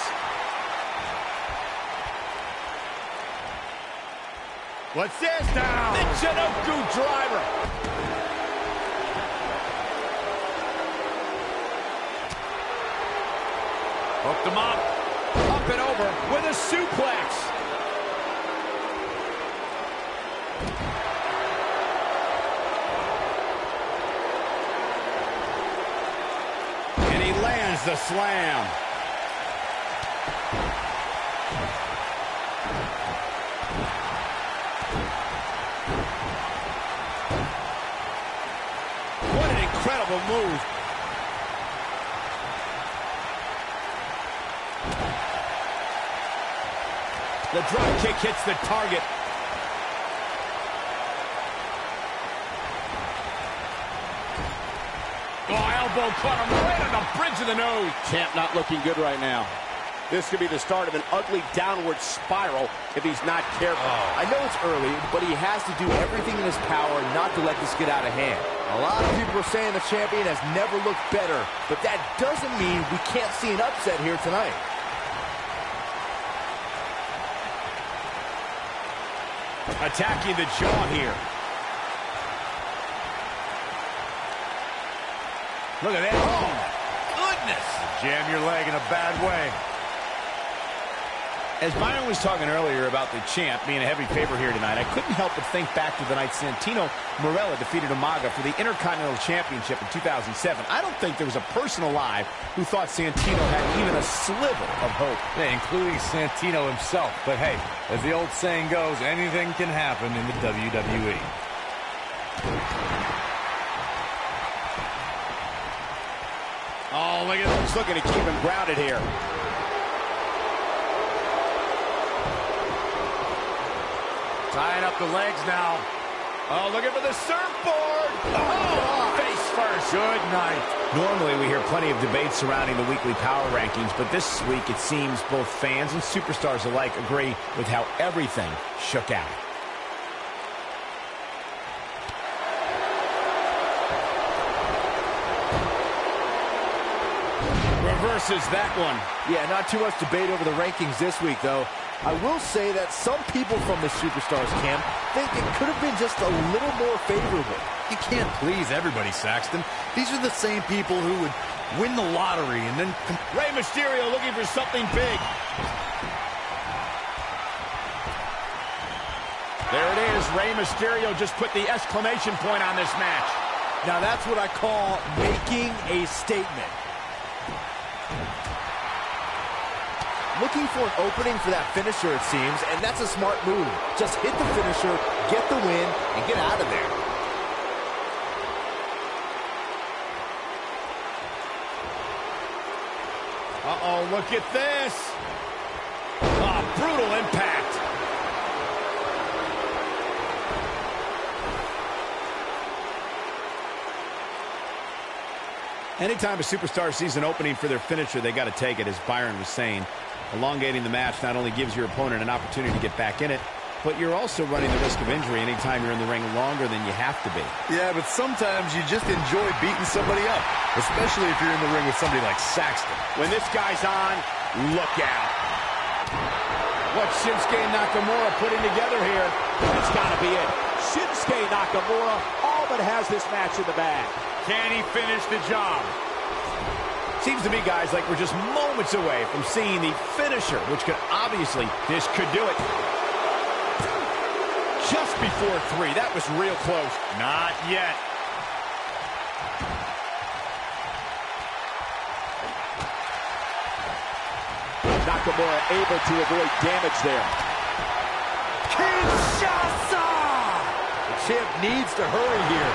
Speaker 2: What's this now?
Speaker 1: The Chinoku driver.
Speaker 2: Hooked him up.
Speaker 1: Up and over with a suplex.
Speaker 2: And he lands the slam.
Speaker 1: What an incredible move.
Speaker 2: The drop kick hits the target. Oh, elbow caught him right on the bridge of the nose.
Speaker 1: Champ not looking good right now. This could be the start of an ugly downward spiral if he's not careful.
Speaker 4: I know it's early, but he has to do everything in his power not to let this get out of hand. A lot of people are saying the champion has never looked better, but that doesn't mean we can't see an upset here tonight.
Speaker 2: Attacking the jaw here. Look at that.
Speaker 4: Oh, goodness.
Speaker 2: Jam your leg in a bad way. As Byron was talking earlier about the champ being a heavy favorite here tonight, I couldn't help but think back to the night Santino Marella defeated Umaga for the Intercontinental Championship in 2007. I don't think there was a person alive who thought Santino had even a sliver of hope.
Speaker 3: Yeah, including Santino himself. But hey, as the old saying goes, anything can happen in the WWE.
Speaker 1: Oh, look at him. He's looking to keep him grounded here.
Speaker 2: Tying up the legs now. Oh, looking for the surfboard. Oh, face first. Good night. Normally, we hear plenty of debate surrounding the weekly power rankings, but this week it seems both fans and superstars alike agree with how everything shook out. Reverses that one.
Speaker 4: Yeah, not too much debate over the rankings this week, though. I will say that some people from the Superstars camp think it could have been just a little more favorable.
Speaker 3: You can't please everybody, Saxton. These are the same people who would win the lottery and then...
Speaker 2: Rey Mysterio looking for something big. There it is. Rey Mysterio just put the exclamation point on this match.
Speaker 4: Now that's what I call making a statement. Looking for an opening for that finisher, it seems, and that's a smart move. Just hit the finisher, get the win, and get out of there.
Speaker 2: Uh-oh, look at this. Oh, brutal impact. Anytime a superstar sees an opening for their finisher, they got to take it, as Byron was saying. Elongating the match not only gives your opponent an opportunity to get back in it, but you're also running the risk of injury anytime you're in the ring longer than you have to be.
Speaker 3: Yeah, but sometimes you just enjoy beating somebody up, especially if you're in the ring with somebody like Saxton.
Speaker 2: When this guy's on, look out. What Shinsuke Nakamura putting together here?
Speaker 1: That's got to be it. Shinsuke Nakamura all but has this match in the bag.
Speaker 2: Can he finish the job? Seems to me, guys, like we're just moments away from seeing the finisher, which could obviously, this could do it. Just before 3. That was real close. Not yet.
Speaker 1: Nakamura able to avoid damage there.
Speaker 4: Kinshasa! The champ needs to hurry here.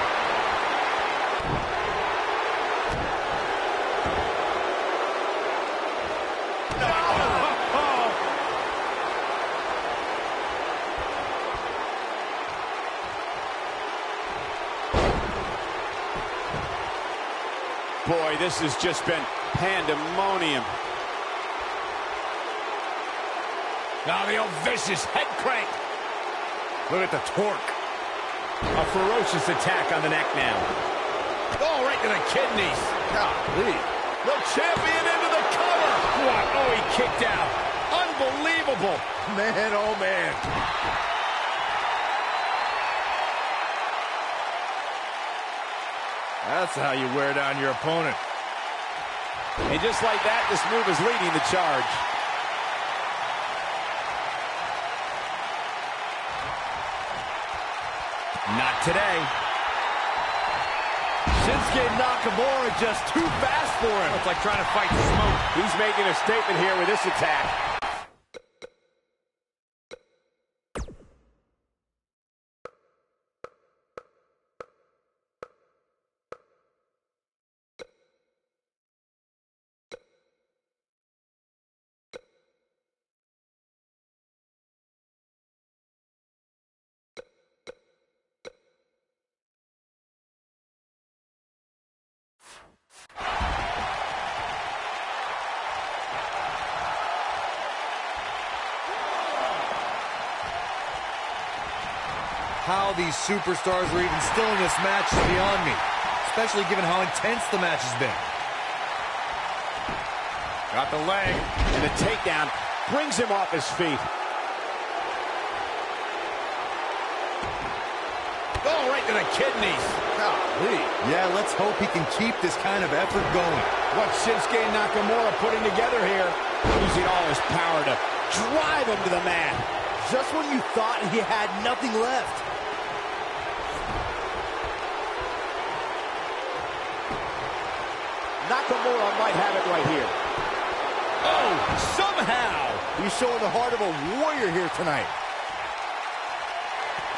Speaker 1: boy, this has just been pandemonium.
Speaker 2: Now the old vicious head crank. Look at the torque. A ferocious attack on the neck now. Oh, right to the kidneys.
Speaker 4: Golly.
Speaker 2: The champion into the cover. What? Oh, he kicked out. Unbelievable.
Speaker 4: Man, oh man. That's how you wear down your opponent.
Speaker 1: And just like that, this move is leading the charge.
Speaker 2: Not today.
Speaker 4: Shinsuke Nakamura just too fast for him.
Speaker 2: It's like trying to fight smoke.
Speaker 1: He's making a statement here with this attack.
Speaker 3: How these superstars are even still in this match is beyond me, especially given how intense the match has been.
Speaker 2: Got the leg.
Speaker 1: And the takedown brings him off his feet.
Speaker 2: Oh, right to the kidneys.
Speaker 4: Golly.
Speaker 3: Yeah, let's hope he can keep this kind of effort going.
Speaker 1: What's Shinsuke Nakamura putting together here? Using all his power to drive him to the mat.
Speaker 4: Just when you thought he had nothing left.
Speaker 1: Nakamura might have it right here.
Speaker 2: Oh, somehow.
Speaker 4: He's showing the heart of a warrior here tonight.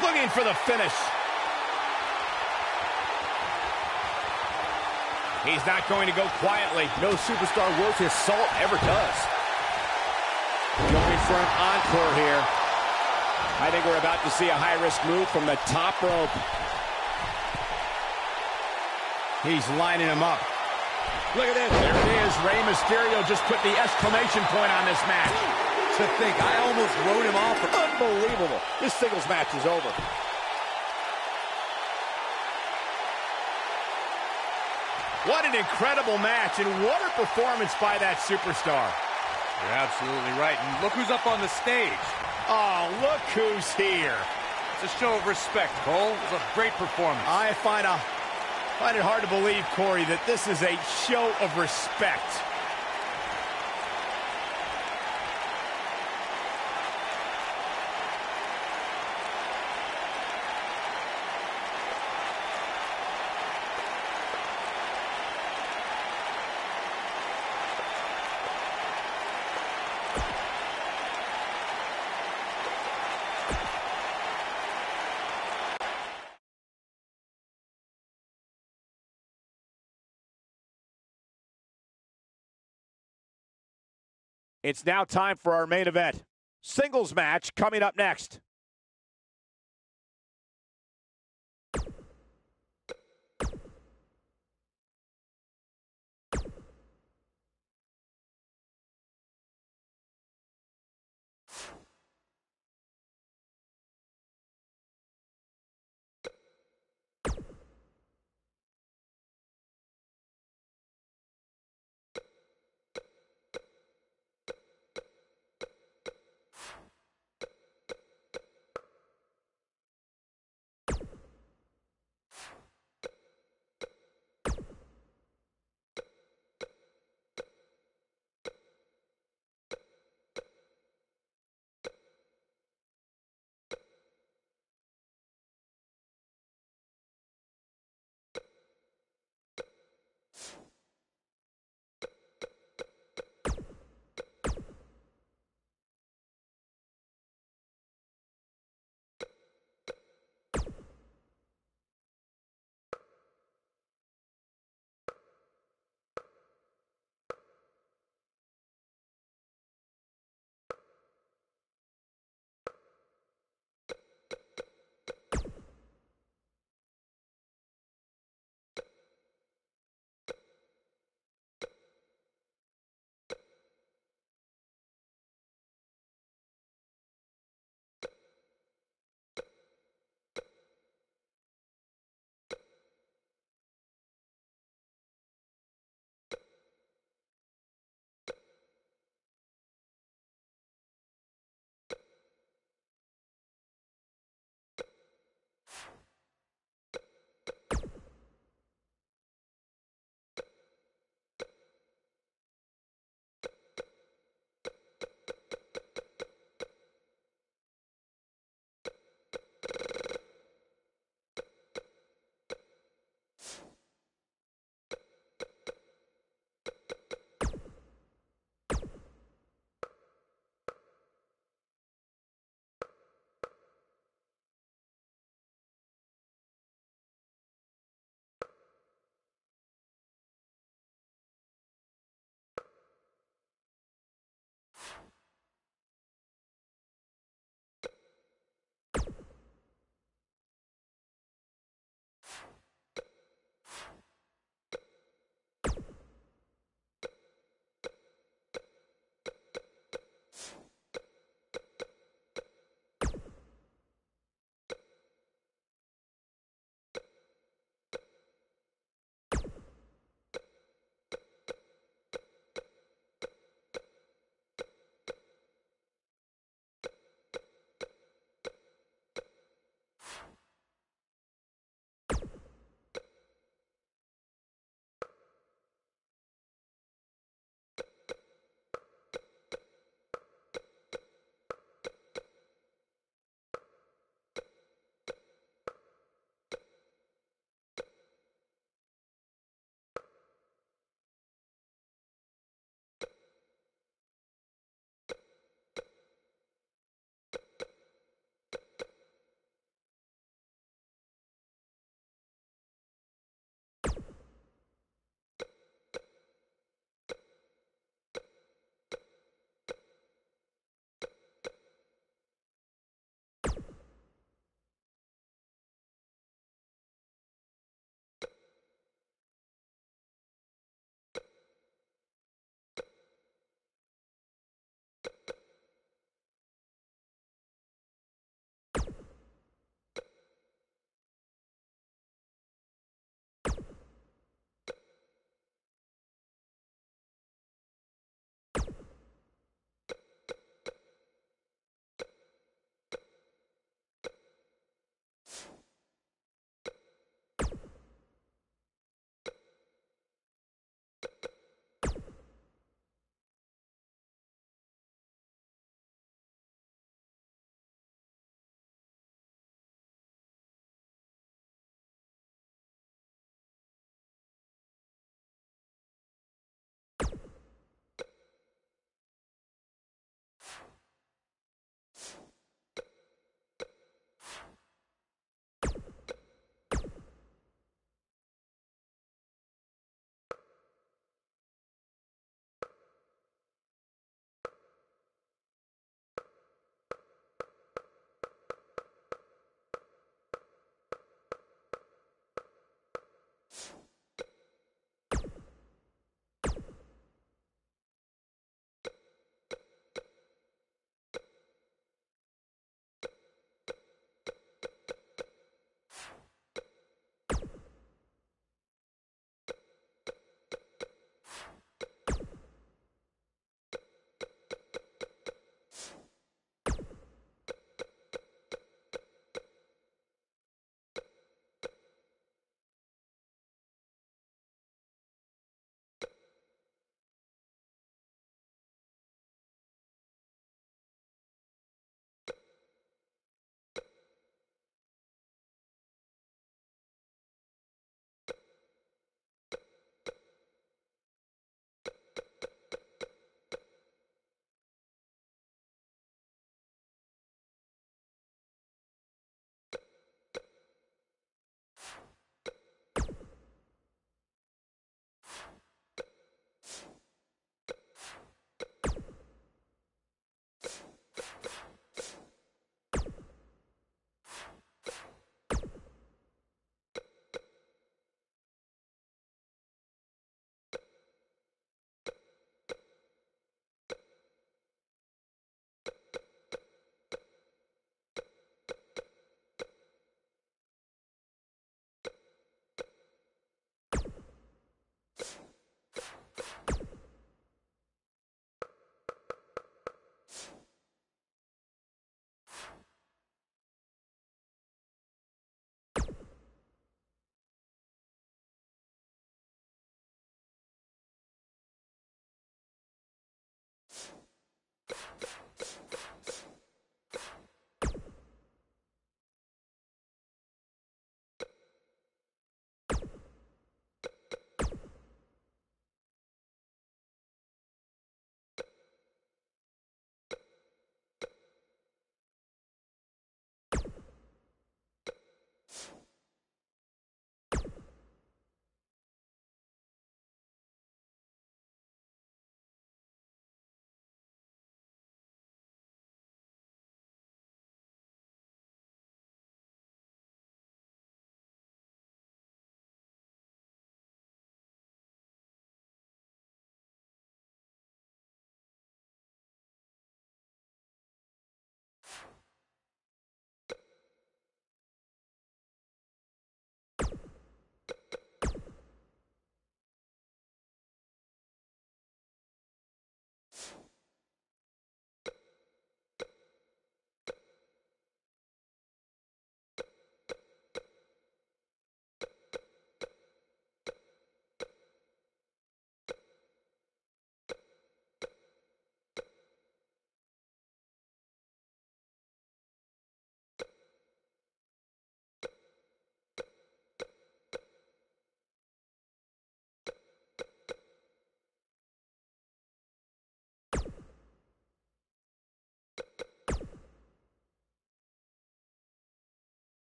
Speaker 2: Looking for the finish. He's not going to go quietly.
Speaker 4: No superstar worth his salt ever does.
Speaker 1: Going for an encore here. I think we're about to see a high-risk move from the top rope.
Speaker 2: He's lining him up. Look at this. There it is. Rey Mysterio just put the exclamation point on this match.
Speaker 3: To think, I almost wrote him off.
Speaker 1: Unbelievable. This singles match is over.
Speaker 2: What an incredible match, and what a performance by that superstar.
Speaker 3: You're absolutely right. And look who's up on the stage.
Speaker 2: Oh, look who's here.
Speaker 3: It's a show of respect, Cole. It was a great performance.
Speaker 2: I find it hard to believe, Corey, that this is a show of respect.
Speaker 1: It's now time for our main event. Singles match coming up next.